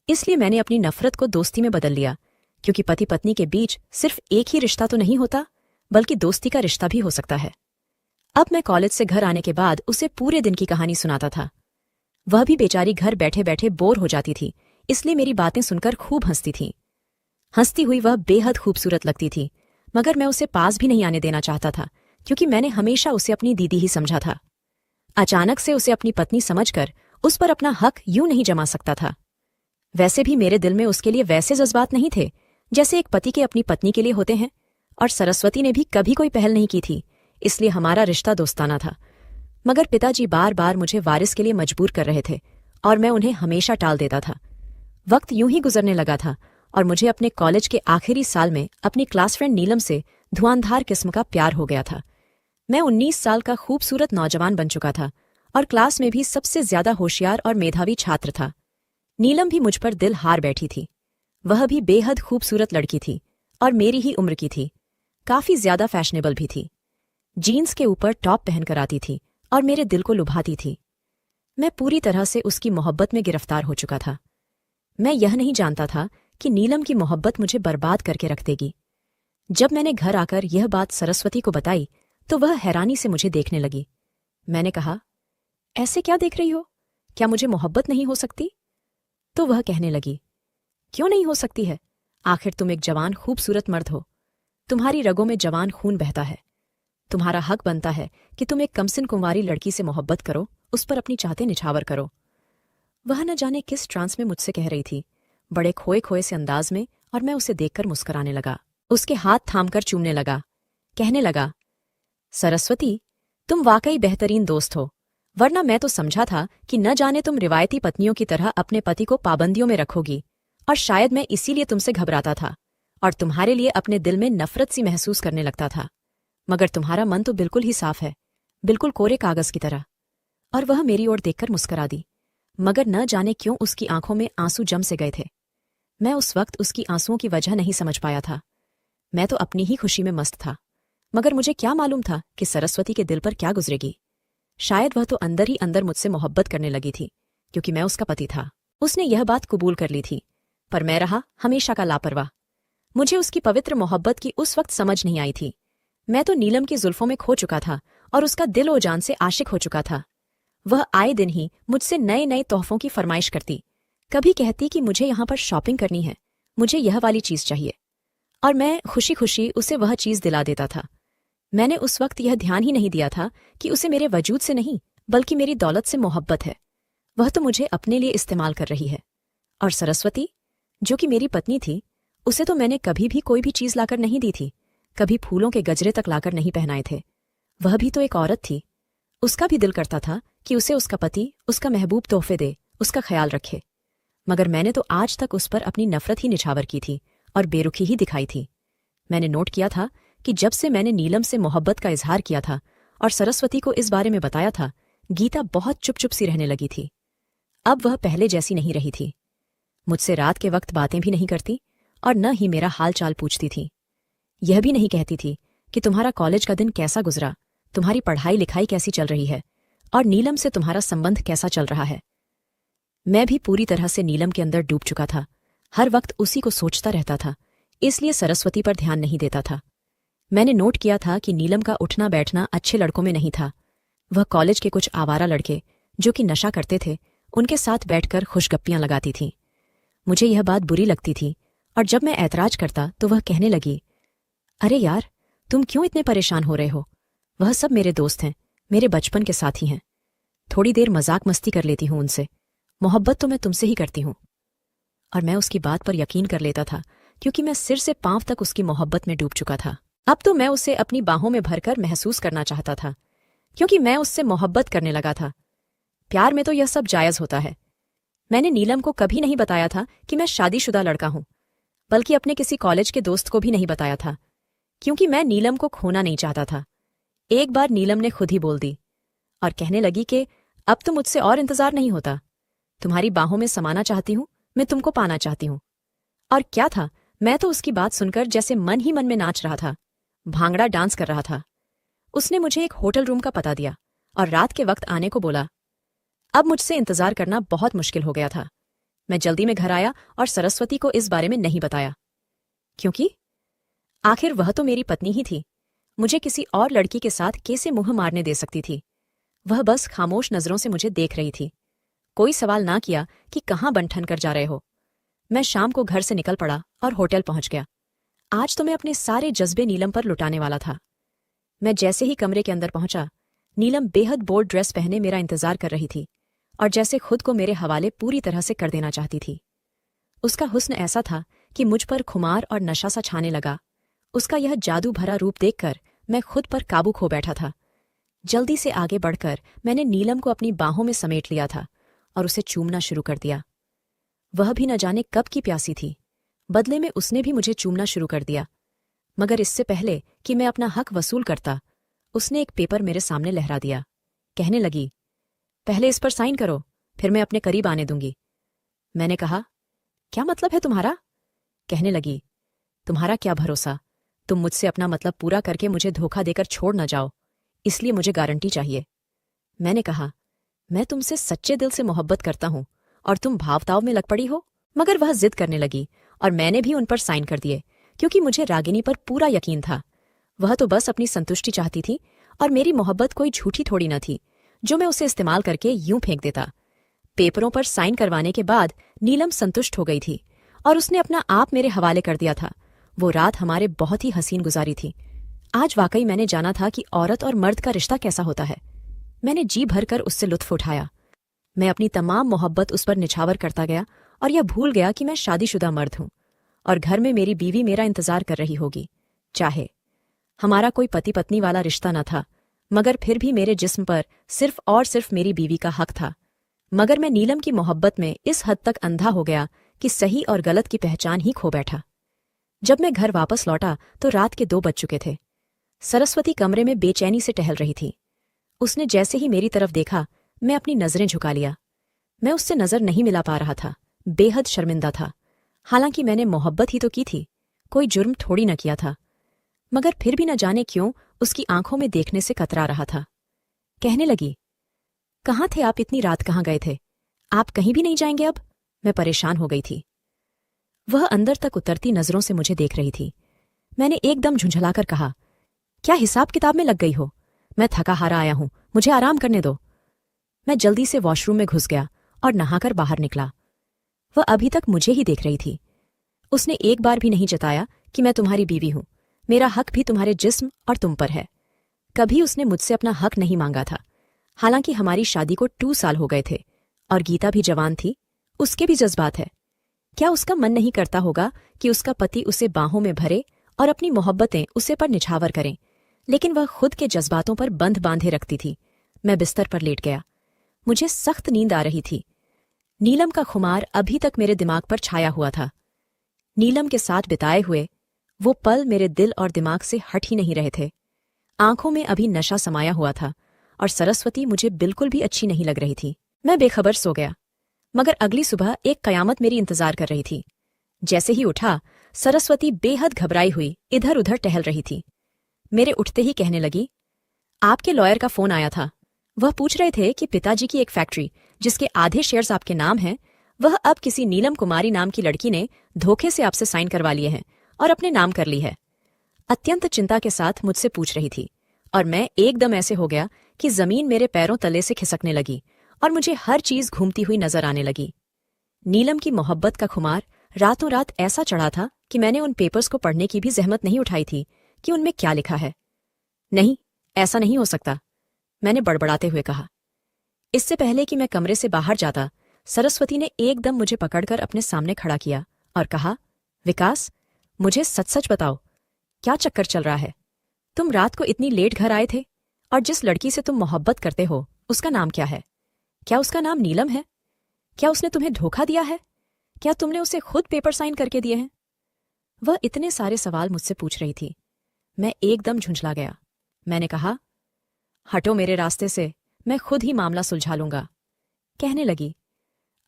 इसलिए मैंने अपनी नफरत को दोस्ती में बदल लिया, क्योंकि पति पत्नी के बीच सिर्फ एक ही रिश्ता तो नहीं होता, बल्कि दोस्ती का रिश्ता भी हो सकता है। अब मैं कॉलेज से घर आने के बाद उसे पूरे दिन की कहानी सुनाता था। वह भी बेचारी घर बैठे बैठे बोर हो जाती थी, इसलिए मेरी बातें सुनकर खूब हंसती थी। हंसती हुई वह बेहद खूबसूरत लगती थी, मगर मैं उसे पास भी नहीं आने देना चाहता था, क्योंकि मैंने हमेशा उसे अपनी दीदी ही समझा था। अचानक से उसे अपनी पत्नी समझकर उस पर अपना हक यूं नहीं जमा सकता था। वैसे भी मेरे दिल में उसके लिए वैसे जज्बात नहीं थे जैसे एक पति के अपनी पत्नी के लिए होते हैं, और सरस्वती ने भी कभी कोई पहल नहीं की थी, इसलिए हमारा रिश्ता दोस्ताना था। मगर पिताजी बार बार मुझे वारिस के लिए मजबूर कर रहे थे, और मैं उन्हें हमेशा टाल देता था। वक्त यूं ही गुजरने लगा था, और मुझे अपने कॉलेज के आखिरी साल में अपनी क्लास फ्रेंड नीलम से धुआंधार किस्म का प्यार हो गया था। मैं 19 साल का खूबसूरत नौजवान बन चुका था, और क्लास में भी सबसे ज्यादा होशियार और मेधावी छात्र था। नीलम भी मुझ पर दिल हार बैठी थी। वह भी बेहद खूबसूरत लड़की थी और मेरी ही उम्र की थी, काफी ज्यादा फैशनेबल भी थी। जीन्स के ऊपर टॉप पहनकर आती थी और मेरे दिल को लुभाती थी। मैं पूरी तरह से उसकी मोहब्बत में गिरफ्तार हो चुका था। मैं यह नहीं जानता था कि नीलम की मोहब्बत मुझे बर्बाद करके रख देगी। जब मैंने घर आकर यह बात सरस्वती को बताई तो वह हैरानी से मुझे देखने लगी। मैंने कहा, ऐसे क्या देख रही हो? क्या मुझे मोहब्बत नहीं हो सकती? तो वह कहने लगी, क्यों नहीं हो सकती है? आखिर तुम एक जवान खूबसूरत मर्द हो, तुम्हारी रगों में जवान खून बहता है। तुम्हारा हक बनता है कि तुम एक कमसिन कुंवारी लड़की से मोहब्बत करो, उस पर अपनी चाहते निछावर करो। वह न जाने किस ट्रांस में मुझसे कह रही थी, बड़े खोए खोए से अंदाज में, और मैं उसे देखकर मुस्कुराने लगा। उसके हाथ थामकर चूमने लगा। कहने लगा, सरस्वती, तुम वाकई बेहतरीन दोस्त हो, वरना मैं तो समझा था कि न जाने तुम रिवायती पत्नियों की तरह अपने पति को पाबंदियों में रखोगी, और शायद मैं इसीलिए तुमसे घबराता था और तुम्हारे लिए अपने दिल में नफरत सी महसूस करने लगता था। मगर तुम्हारा मन तो बिल्कुल ही साफ है, बिल्कुल कोरे कागज की तरह। और वह मेरी ओर देखकर मुस्कुरा दी, मगर न जाने क्यों उसकी आंखों में आंसू जम से गए थे। मैं उस वक्त उसकी आंसुओं की वजह नहीं समझ पाया था। मैं तो अपनी ही खुशी में मस्त था, मगर मुझे क्या मालूम था कि सरस्वती के दिल पर क्या गुजरेगी। शायद वह तो अंदर ही अंदर मुझसे मोहब्बत करने लगी थी, क्योंकि मैं उसका पति था। उसने यह बात कबूल कर ली थी, पर मैं रहा हमेशा का लापरवाह। मुझे उसकी पवित्र मोहब्बत की उस वक्त समझ नहीं आई थी। मैं तो नीलम की जुल्फों में खो चुका था और उसका दिल ओ जान से आशिक हो चुका था। वह आए दिन ही मुझसे नए नए तोहफों की फरमाइश करती। कभी कहती कि मुझे यहाँ पर शॉपिंग करनी है, मुझे यह वाली चीज चाहिए, और मैं खुशी खुशी उसे वह चीज दिला देता था। मैंने उस वक्त यह ध्यान ही नहीं दिया था कि उसे मेरे वजूद से नहीं बल्कि मेरी दौलत से मोहब्बत है। वह तो मुझे अपने लिए इस्तेमाल कर रही है। और सरस्वती, जो कि मेरी पत्नी थी, उसे तो मैंने कभी भी कोई भी चीज लाकर नहीं दी थी, कभी फूलों के गजरे तक लाकर नहीं पहनाए थे। वह भी तो एक औरत थी। उसका भी दिल करता था कि उसे उसका पति उसका महबूब तोहफे दे, उसका ख्याल रखे। मगर मैंने तो आज तक उस पर अपनी नफरत ही निछावर की थी और बेरुखी ही दिखाई थी। मैंने नोट किया था कि जब से मैंने नीलम से मोहब्बत का इजहार किया था और सरस्वती को इस बारे में बताया था, गीता बहुत चुप चुप सी रहने लगी थी। अब वह पहले जैसी नहीं रही थी। मुझसे रात के वक्त बातें भी नहीं करती और न ही मेरा हाल चाल पूछती थी। यह भी नहीं कहती थी कि तुम्हारा कॉलेज का दिन कैसा गुजरा, तुम्हारी पढ़ाई लिखाई कैसी चल रही है और नीलम से तुम्हारा संबंध कैसा चल रहा है। मैं भी पूरी तरह से नीलम के अंदर डूब चुका था, हर वक्त उसी को सोचता रहता था, इसलिए सरस्वती पर ध्यान नहीं देता था। मैंने नोट किया था कि नीलम का उठना बैठना अच्छे लड़कों में नहीं था। वह कॉलेज के कुछ आवारा लड़के जो कि नशा करते थे, उनके साथ बैठकर खुशगप्पियां लगाती थी। मुझे यह बात बुरी लगती थी और जब मैं ऐतराज करता तो वह कहने लगी, अरे यार, तुम क्यों इतने परेशान हो रहे हो? वह सब मेरे दोस्त हैं, मेरे बचपन के साथी हैं। थोड़ी देर मजाक मस्ती कर लेती हूं उनसे, मोहब्बत तो मैं तुमसे ही करती हूं। और मैं उसकी बात पर यकीन कर लेता था क्योंकि मैं सिर से पांव तक उसकी मोहब्बत में डूब चुका था। अब तो मैं उसे अपनी बाहों में भरकर महसूस करना चाहता था क्योंकि मैं उससे मोहब्बत करने लगा था। प्यार में तो यह सब जायज होता है। मैंने नीलम को कभी नहीं बताया था कि मैं शादीशुदा लड़का हूं, बल्कि अपने किसी कॉलेज के दोस्त को भी नहीं बताया था क्योंकि मैं नीलम को खोना नहीं चाहता था। एक बार नीलम ने खुद ही बोल दी और कहने लगी कि अब तो मुझसे और इंतजार नहीं होता, तुम्हारी बाहों में समाना चाहती हूं, मैं तुमको पाना चाहती हूं। और क्या था, मैं तो उसकी बात सुनकर जैसे मन ही मन में नाच रहा था, भांगड़ा डांस कर रहा था। उसने मुझे एक होटल रूम का पता दिया और रात के वक्त आने को बोला। अब मुझसे इंतजार करना बहुत मुश्किल हो गया था। मैं जल्दी में घर आया और सरस्वती को इस बारे में नहीं बताया, क्योंकि आखिर वह तो मेरी पत्नी ही थी। मुझे किसी और लड़की के साथ कैसे मुंह मारने दे सकती थी? वह बस खामोश नजरों से मुझे देख रही थी। कोई सवाल ना किया कि कहाँ बंठन कर जा रहे हो। मैं शाम को घर से निकल पड़ा और होटल पहुंच गया। आज तो मैं अपने सारे जज्बे नीलम पर लुटाने वाला था। मैं जैसे ही कमरे के अंदर पहुंचा, नीलम बेहद बोल्ड ड्रेस पहने मेरा इंतजार कर रही थी और जैसे खुद को मेरे हवाले पूरी तरह से कर देना चाहती थी। उसका हुस्न ऐसा था कि मुझ पर खुमार और नशा सा छाने लगा। उसका यह जादू भरा रूप देखकर मैं खुद पर काबू खो बैठा था। जल्दी से आगे बढ़कर मैंने नीलम को अपनी बाहों में समेट लिया था और उसे चूमना शुरू कर दिया। वह भी न जाने कब की प्यासी थी, बदले में उसने भी मुझे चूमना शुरू कर दिया। मगर इससे पहले कि मैं अपना हक वसूल करता, उसने एक पेपर मेरे सामने लहरा दिया। कहने लगी, पहले इस पर साइन करो, फिर मैं अपने करीब आने दूंगी। मैंने कहा, क्या मतलब है तुम्हारा? कहने लगी, तुम्हारा क्या भरोसा, तुम मुझसे अपना मतलब पूरा करके मुझे धोखा देकर छोड़ न जाओ, इसलिए मुझे गारंटी चाहिए। मैंने कहा, मैं तुमसे सच्चे दिल से मोहब्बत करता हूं और तुम भावताव में लग पड़ी हो। मगर वह जिद करने लगी और मैंने भी उन पर साइन कर दिए क्योंकि मुझे रागिनी पर पूरा यकीन था। वह तो बस अपनी संतुष्टि चाहती थी और मेरी मोहब्बत कोई झूठी थोड़ी न थी जो मैं उसे इस्तेमाल करके यूं फेंक देता। पेपरों पर साइन करवाने के बाद नीलम संतुष्ट हो गई थी और उसने अपना आप मेरे हवाले कर दिया था। वो रात हमारे बहुत ही हसीन गुजारी थी। आज वाकई मैंने जाना था कि औरत और मर्द का रिश्ता कैसा होता है। मैंने जी भरकर उससे लुत्फ उठाया। मैं अपनी तमाम मोहब्बत उस पर निछावर करता गया और यह भूल गया कि मैं शादीशुदा मर्द हूं और घर में मेरी बीवी मेरा इंतजार कर रही होगी। चाहे हमारा कोई पति पत्नी वाला रिश्ता न था, मगर फिर भी मेरे जिस्म पर सिर्फ और सिर्फ मेरी बीवी का हक था। मगर मैं नीलम की मोहब्बत में इस हद तक अंधा हो गया कि सही और गलत की पहचान ही खो बैठा। जब मैं घर वापस लौटा तो रात के 2 बज चुके थे। सरस्वती कमरे में बेचैनी से टहल रही थी। उसने जैसे ही मेरी तरफ देखा, मैं अपनी नजरें झुका लिया। मैं उससे नजर नहीं मिला पा रहा था, बेहद शर्मिंदा था। हालांकि मैंने मोहब्बत ही तो की थी, कोई जुर्म थोड़ी न किया था। मगर फिर भी न जाने क्यों उसकी आंखों में देखने से कतरा रहा था। कहने लगी, कहाँ थे आप, इतनी रात कहाँ गए थे? आप कहीं भी नहीं जाएंगे अब? मैं परेशान हो गई थी। वह अंदर तक उतरती नजरों से मुझे देख रही थी। मैंने एकदम झुंझलाकर कहा, क्या हिसाब किताब में लग गई हो? मैं थका हारा आया हूं, मुझे आराम करने दो। मैं जल्दी से वॉशरूम में घुस गया और नहाकर बाहर निकला। वह अभी तक मुझे ही देख रही थी। उसने एक बार भी नहीं जताया कि मैं तुम्हारी बीवी हूं, मेरा हक भी तुम्हारे जिस्म और तुम पर है। कभी उसने मुझसे अपना हक नहीं मांगा था। हालांकि हमारी शादी को 2 साल हो गए थे और गीता भी जवान थी, उसके भी जज्बात है। क्या उसका मन नहीं करता होगा कि उसका पति उसे बाहों में भरे और अपनी मोहब्बतें उसे पर निछावर करें, लेकिन वह खुद के जज्बातों पर बंध बांधे रखती थी। मैं बिस्तर पर लेट गया। मुझे सख्त नींद आ रही थी। नीलम का खुमार अभी तक मेरे दिमाग पर छाया हुआ था। नीलम के साथ बिताए हुए वो पल मेरे दिल और दिमाग से हट ही नहीं रहे थे। आंखों में अभी नशा समाया हुआ था और सरस्वती मुझे बिल्कुल भी अच्छी नहीं लग रही थी। मैं बेखबर सो गया, मगर अगली सुबह एक कयामत मेरी इंतजार कर रही थी। जैसे ही उठा, सरस्वती बेहद घबराई हुई इधर उधर टहल रही थी। मेरे उठते ही कहने लगी, आपके लॉयर का फोन आया था। वह पूछ रहे थे कि पिताजी की एक फैक्ट्री जिसके आधे शेयर्स आपके नाम हैं, वह अब किसी नीलम कुमारी नाम की लड़की ने धोखे से आपसे साइन करवा लिए हैं और अपने नाम कर ली है। अत्यंत चिंता के साथ मुझसे पूछ रही थी और मैं एकदम ऐसे हो गया कि जमीन मेरे पैरों तले से खिसकने लगी और मुझे हर चीज घूमती हुई नजर आने लगी। नीलम की मोहब्बत का खुमार रातों रात ऐसा चढ़ा था कि मैंने उन पेपर्स को पढ़ने की भी जहमत नहीं उठाई थी कि उनमें क्या लिखा है। नहीं, ऐसा नहीं हो सकता, मैंने बड़बड़ाते हुए कहा। इससे पहले कि मैं कमरे से बाहर जाता, सरस्वती ने एकदम मुझे पकड़कर अपने सामने खड़ा किया और कहा, विकास, मुझे सच सच बताओ, क्या चक्कर चल रहा है? तुम रात को इतनी लेट घर आए थे और जिस लड़की से तुम मोहब्बत करते हो उसका नाम क्या है? क्या उसका नाम नीलम है? क्या उसने तुम्हें धोखा दिया है? क्या तुमने उसे खुद पेपर साइन करके दिए हैं? वह इतने सारे सवाल मुझसे पूछ रही थी। मैं एकदम झुंझला गया। मैंने कहा, हटो मेरे रास्ते से, मैं खुद ही मामला सुलझा लूंगा। कहने लगी,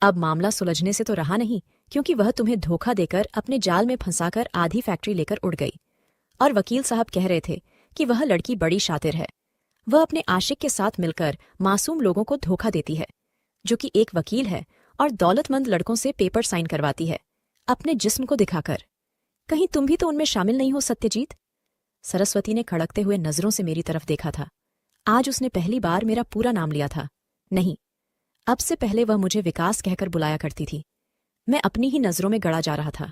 अब मामला सुलझने से तो रहा नहीं, क्योंकि वह तुम्हें धोखा देकर अपने जाल में फंसाकर आधी फैक्ट्री लेकर उड़ गई। और वकील साहब कह रहे थे कि वह लड़की बड़ी शातिर है। वह अपने आशिक के साथ मिलकर मासूम लोगों को धोखा देती है, जो कि एक वकील है, और दौलतमंद लड़कों से पेपर साइन करवाती है, अपने जिस्म को दिखाकर। कहीं तुम भी तो उनमें शामिल नहीं हो सत्यजीत? सरस्वती ने खड़कते हुए नजरों से मेरी तरफ देखा था। आज उसने पहली बार मेरा पूरा नाम लिया था। नहीं, अब से पहले वह मुझे विकास कहकर बुलाया करती थी। मैं अपनी ही नजरों में गड़ा जा रहा था।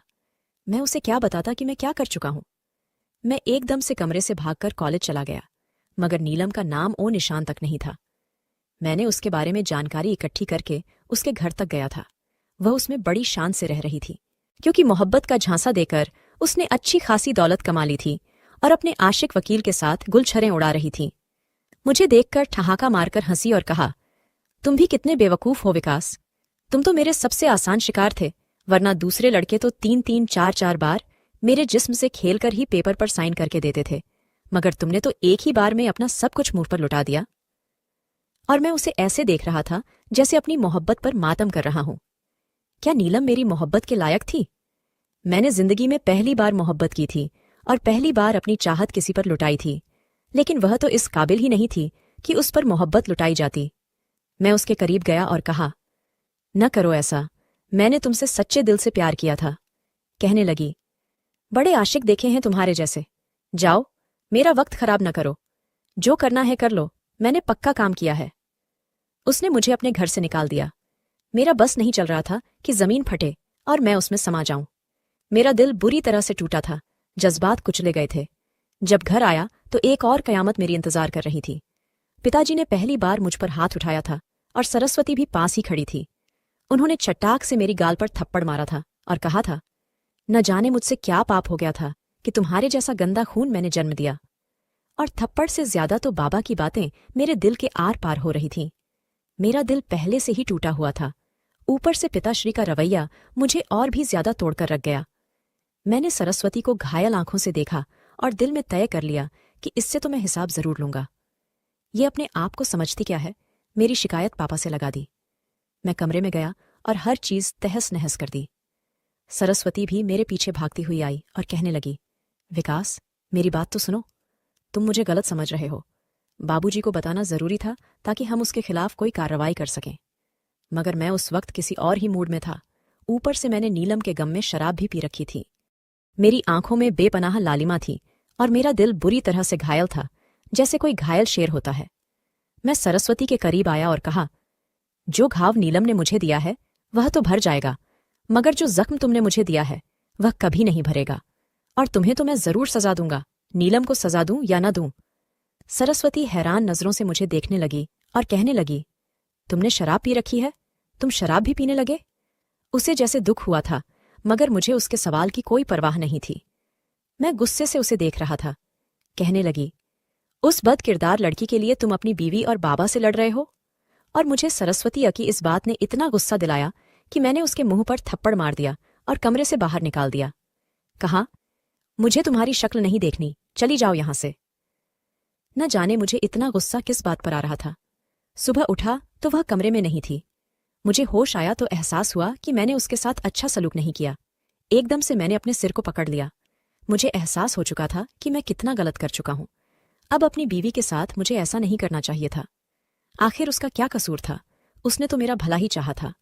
मैं उसे क्या बताता कि मैं क्या कर चुका हूं? मैं एकदम से कमरे से भागकर कॉलेज चला गया, मगर नीलम का नाम ओ निशान तक नहीं था। मैंने उसके बारे में जानकारी इकट्ठी करके उसके घर तक गया था। वह उसमें बड़ी शान से रह रही थी, क्योंकि मोहब्बत का झांसा देकर उसने अच्छी खासी दौलत कमा ली थी और अपने आशिक वकील के साथ गुलछरें उड़ा रही थी। मुझे देखकर ठहाका मारकर हंसी और कहा, तुम भी कितने बेवकूफ हो विकास। तुम तो मेरे सबसे आसान शिकार थे, वरना दूसरे लड़के तो 3-3, 4-4 बार मेरे जिस्म से खेलकर ही पेपर पर साइन करके देते थे, मगर तुमने तो एक ही बार में अपना सब कुछ मुंह पर लुटा दिया। और मैं उसे ऐसे देख रहा था जैसे अपनी मोहब्बत पर मातम कर रहा हूं। क्या नीलम मेरी मोहब्बत के लायक थी? मैंने जिंदगी में पहली बार मोहब्बत की थी और पहली बार अपनी चाहत किसी पर लुटाई थी, लेकिन वह तो इस काबिल ही नहीं थी कि उस पर मोहब्बत लुटाई जाती। मैं उसके करीब गया और कहा, न करो ऐसा, मैंने तुमसे सच्चे दिल से प्यार किया था। कहने लगी, बड़े आशिक देखे हैं तुम्हारे जैसे। जाओ, मेरा वक्त खराब न करो, जो करना है कर लो, मैंने पक्का काम किया है। उसने मुझे अपने घर से निकाल दिया। मेरा बस नहीं चल रहा था कि जमीन फटे और मैं उसमें समा जाऊं। मेरा दिल बुरी तरह से टूटा था, जज्बात कुचले गए थे। जब घर आया तो एक और कयामत मेरी इंतजार कर रही थी। पिताजी ने पहली बार मुझ पर हाथ उठाया था और सरस्वती भी पास ही खड़ी थी। उन्होंने चट्टाक से मेरी गाल पर थप्पड़ मारा था और कहा था, न जाने मुझसे क्या पाप हो गया था कि तुम्हारे जैसा गंदा खून मैंने जन्म दिया। और थप्पड़ से ज्यादा तो बाबा की बातें मेरे दिल के आर पार हो रही थीं। मेरा दिल पहले से ही टूटा हुआ था, ऊपर से पिताश्री का रवैया मुझे और भी ज्यादा तोड़कर रख गया। मैंने सरस्वती को घायल आंखों से देखा और दिल में तय कर लिया कि इससे तो मैं हिसाब जरूर लूंगा। ये अपने आप को समझती क्या है, मेरी शिकायत पापा से लगा दी। मैं कमरे में गया और हर चीज तहस नहस कर दी। सरस्वती भी मेरे पीछे भागती हुई आई और कहने लगी, विकास, मेरी बात तो सुनो, तुम मुझे गलत समझ रहे हो। बाबूजी को बताना जरूरी था ताकि हम उसके खिलाफ कोई कार्रवाई कर सकें, मगर मैं उस वक्त किसी और ही मूड में था। ऊपर से मैंने नीलम के गम में शराब भी पी रखी थी। मेरी आंखों में बेपनाह लालिमा थी और मेरा दिल बुरी तरह से घायल था, जैसे कोई घायल शेर होता है। मैं सरस्वती के करीब आया और कहा, जो घाव नीलम ने मुझे दिया है वह तो भर जाएगा, मगर जो जख्म तुमने मुझे दिया है वह कभी नहीं भरेगा, और तुम्हें तो मैं जरूर सजा दूंगा। नीलम को सजा दूं या न दूं? सरस्वती हैरान नजरों से मुझे देखने लगी और कहने लगी, तुमने शराब पी रखी है? तुम शराब भी पीने लगे? उसे जैसे दुख हुआ था, मगर मुझे उसके सवाल की कोई परवाह नहीं थी। मैं गुस्से से उसे देख रहा था। कहने लगी, उस बदकिरदार लड़की के लिए तुम अपनी बीवी और बाबा से लड़ रहे हो? और मुझे सरस्वती की इस बात ने इतना गुस्सा दिलाया कि मैंने उसके मुंह पर थप्पड़ मार दिया और कमरे से बाहर निकाल दिया। कहा, मुझे तुम्हारी शक्ल नहीं देखनी, चली जाओ यहां से। न जाने मुझे इतना गुस्सा किस बात पर आ रहा था। सुबह उठा तो वह कमरे में नहीं थी। मुझे होश आया तो एहसास हुआ कि मैंने उसके साथ अच्छा सलूक नहीं किया। एकदम से मैंने अपने सिर को पकड़ लिया। मुझे एहसास हो चुका था कि मैं कितना गलत कर चुका हूं। अब अपनी बीवी के साथ मुझे ऐसा नहीं करना चाहिए था। आखिर उसका क्या कसूर था? उसने तो मेरा भला ही चाहा था।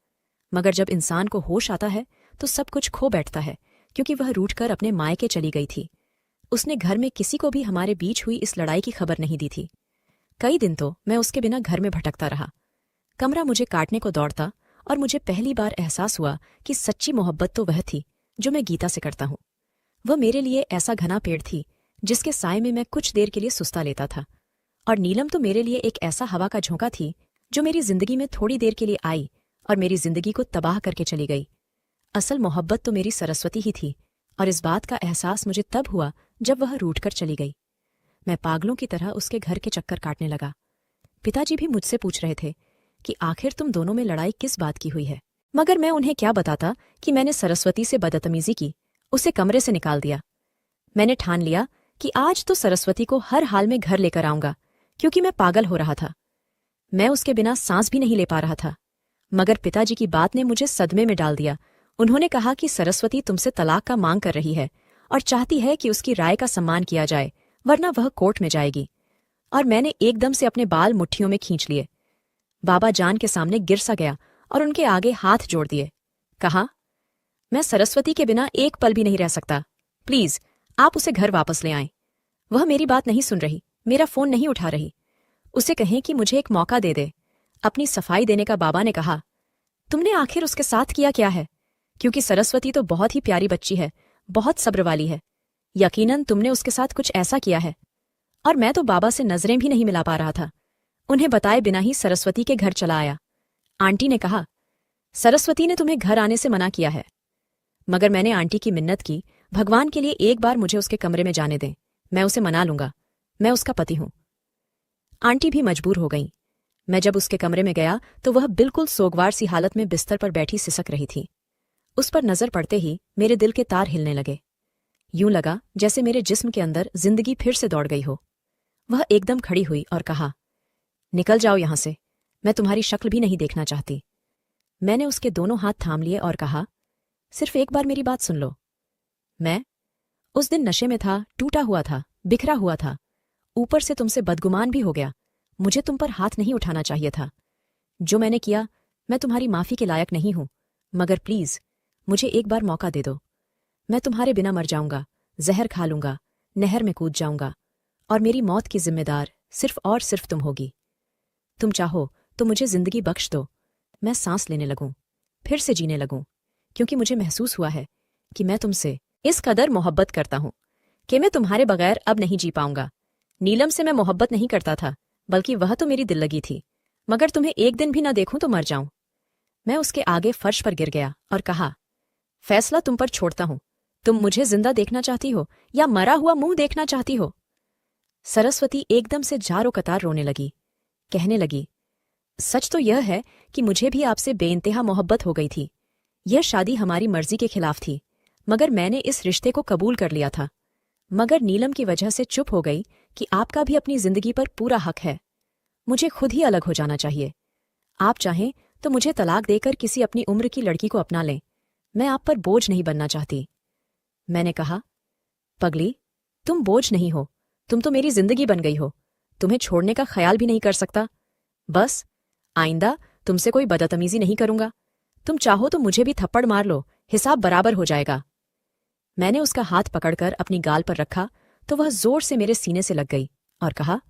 मगर जब इंसान को होश आता है तो सब कुछ खो बैठता है, क्योंकि वह रूठकर अपने मायके चली गई थी। उसने घर में किसी को भी हमारे बीच हुई इस लड़ाई की खबर नहीं दी थी। कई दिन तो मैं उसके बिना घर में भटकता रहा। कमरा मुझे काटने को दौड़ता और मुझे पहली बार एहसास हुआ कि सच्ची मोहब्बत तो वह थी जो मैं गीता से करता हूं। वह मेरे लिए ऐसा घना पेड़ थी जिसके साए में मैं कुछ देर के लिए सुस्ता लेता था, और नीलम तो मेरे लिए एक ऐसा हवा का झोंका थी जो मेरी जिंदगी में थोड़ी देर के लिए आई और मेरी जिंदगी को तबाह करके चली गई। असल मोहब्बत तो मेरी सरस्वती ही थी, और इस बात का एहसास मुझे तब हुआ जब वह रूठकर चली गई। मैं पागलों की तरह उसके घर के चक्कर काटने लगा। पिताजी भी मुझसे पूछ रहे थे कि आखिर तुम दोनों में लड़ाई किस बात की हुई है, मगर मैं उन्हें क्या बताता कि मैंने सरस्वती से बदतमीजी की, उसे कमरे से निकाल दिया। मैंने ठान लिया कि आज तो सरस्वती को हर हाल में घर लेकर आऊंगा, क्योंकि मैं पागल हो रहा था। मैं उसके बिना सांस भी नहीं ले पा रहा था। मगर पिताजी की बात ने मुझे सदमे में डाल दिया। उन्होंने कहा कि सरस्वती तुमसे तलाक का मांग कर रही है और चाहती है कि उसकी राय का सम्मान किया जाए, वरना वह कोर्ट में जाएगी। और मैंने एकदम से अपने बाल मुट्ठियों में खींच लिए। बाबा जान के सामने गिर सा गया और उनके आगे हाथ जोड़ दिए। कहा, मैं सरस्वती के बिना एक पल भी नहीं रह सकता। प्लीज आप उसे घर वापस ले आएं। वह मेरी बात नहीं सुन रही, मेरा फोन नहीं उठा रही। उसे कहें कि मुझे एक मौका दे दे। अपनी सफाई देने का बाबा ने कहा, तुमने आखिर उसके साथ किया क्या है? क्योंकि सरस्वती तो बहुत ही प्यारी बच्ची है, बहुत सब्र वाली है। यकीनन तुमने उसके साथ कुछ ऐसा किया है। और मैं तो बाबा से नजरें भी नहीं मिला पा रहा था। उन्हें बताए बिना ही सरस्वती के घर चला आया। आंटी ने कहा, सरस्वती ने तुम्हें घर आने से मना किया है। मगर मैंने आंटी की मिन्नत की, भगवान के लिए एक बार मुझे उसके कमरे में जाने दें, मैं उसे मना लूंगा, मैं उसका पति हूं। आंटी भी मजबूर हो गई। मैं जब उसके कमरे में गया तो वह बिल्कुल सोगवार सी हालत में बिस्तर पर बैठी सिसक रही थी। उस पर नजर पड़ते ही मेरे दिल के तार हिलने लगे। यूं लगा जैसे मेरे जिस्म के अंदर जिंदगी फिर से दौड़ गई हो। वह एकदम खड़ी हुई और कहा, निकल जाओ यहां से, मैं तुम्हारी शक्ल भी नहीं देखना चाहती। मैंने उसके दोनों हाथ थाम लिए और कहा, सिर्फ एक बार मेरी बात सुन लो। मैं उस दिन नशे में था, टूटा हुआ था, बिखरा हुआ था। ऊपर से तुमसे बदगुमान भी हो गया। मुझे तुम पर हाथ नहीं उठाना चाहिए था। जो मैंने किया, मैं तुम्हारी माफी के लायक नहीं हूं, मगर प्लीज मुझे एक बार मौका दे दो। मैं तुम्हारे बिना मर जाऊंगा, जहर खा लूंगा, नहर में कूद जाऊंगा, और मेरी मौत की जिम्मेदार सिर्फ और सिर्फ तुम होगी। तुम चाहो तो मुझे जिंदगी बख्श दो। मैं सांस लेने लगूं, फिर से जीने लगूं, क्योंकि मुझे महसूस हुआ है कि मैं तुमसे इस कदर मोहब्बत करता हूं कि मैं तुम्हारे बगैर अब नहीं जी पाऊंगा। नीलम से मैं मोहब्बत नहीं करता था, बल्कि वह तो मेरी दिल लगी थी। मगर तुम्हें एक दिन भी ना देखूं तो मर जाऊं। मैं उसके आगे फर्श पर गिर गया और कहा, फैसला तुम पर छोड़ता हूं। तुम मुझे जिंदा देखना चाहती हो या मरा हुआ मुंह देखना चाहती हो? सरस्वती एकदम से जारो कतार रोने लगी। कहने लगी, सच तो यह है कि मुझे भी आपसे बेइंतहा मोहब्बत हो गई थी। यह शादी हमारी मर्जी के खिलाफ थी, मगर मैंने इस रिश्ते को कबूल कर लिया था। मगर नीलम की वजह से चुप हो गई कि आपका भी अपनी जिंदगी पर पूरा हक है। मुझे खुद ही अलग हो जाना चाहिए। आप चाहें तो मुझे तलाक देकर किसी अपनी उम्र की लड़की को अपना लें। मैं आप पर बोझ नहीं बनना चाहती। मैंने कहा, पगली, तुम बोझ नहीं हो, तुम तो मेरी जिंदगी बन गई हो। तुम्हें छोड़ने का ख्याल भी नहीं कर सकता। बस आइंदा तुमसे कोई बदतमीजी नहीं करूंगा। तुम चाहो तो मुझे भी थप्पड़ मार लो, हिसाब बराबर हो जाएगा। मैंने उसका हाथ पकड़कर अपनी गाल पर रखा तो वह जोर से मेरे सीने से लग गई और कहा,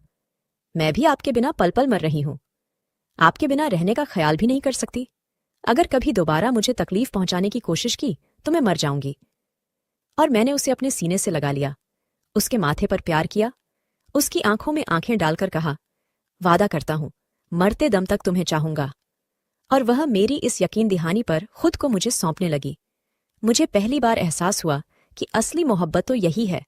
मैं भी आपके बिना पल पल मर रही हूं। आपके बिना रहने का ख्याल भी नहीं कर सकती। अगर कभी दोबारा मुझे तकलीफ पहुंचाने की कोशिश की तो मैं मर जाऊंगी। और मैंने उसे अपने सीने से लगा लिया, उसके माथे पर प्यार किया, उसकी आंखों में आंखें डालकर कहा, वादा करता हूं मरते दम तक तुम्हें चाहूंगा। और वह मेरी इस यकीन दहानी पर खुद को मुझे सौंपने लगी। मुझे पहली बार एहसास हुआ कि असली मोहब्बत तो यही है।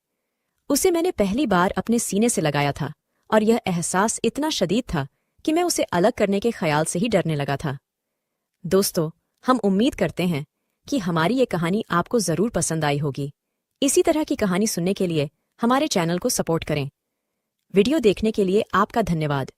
उसे मैंने पहली बार अपने सीने से लगाया था और यह एहसास इतना शदीद था कि मैं उसे अलग करने के ख्याल से ही डरने लगा था। दोस्तों, हम उम्मीद करते हैं कि हमारी ये कहानी आपको ज़रूर पसंद आई होगी। इसी तरह की कहानी सुनने के लिए हमारे चैनल को सपोर्ट करें। वीडियो देखने के लिए आपका धन्यवाद।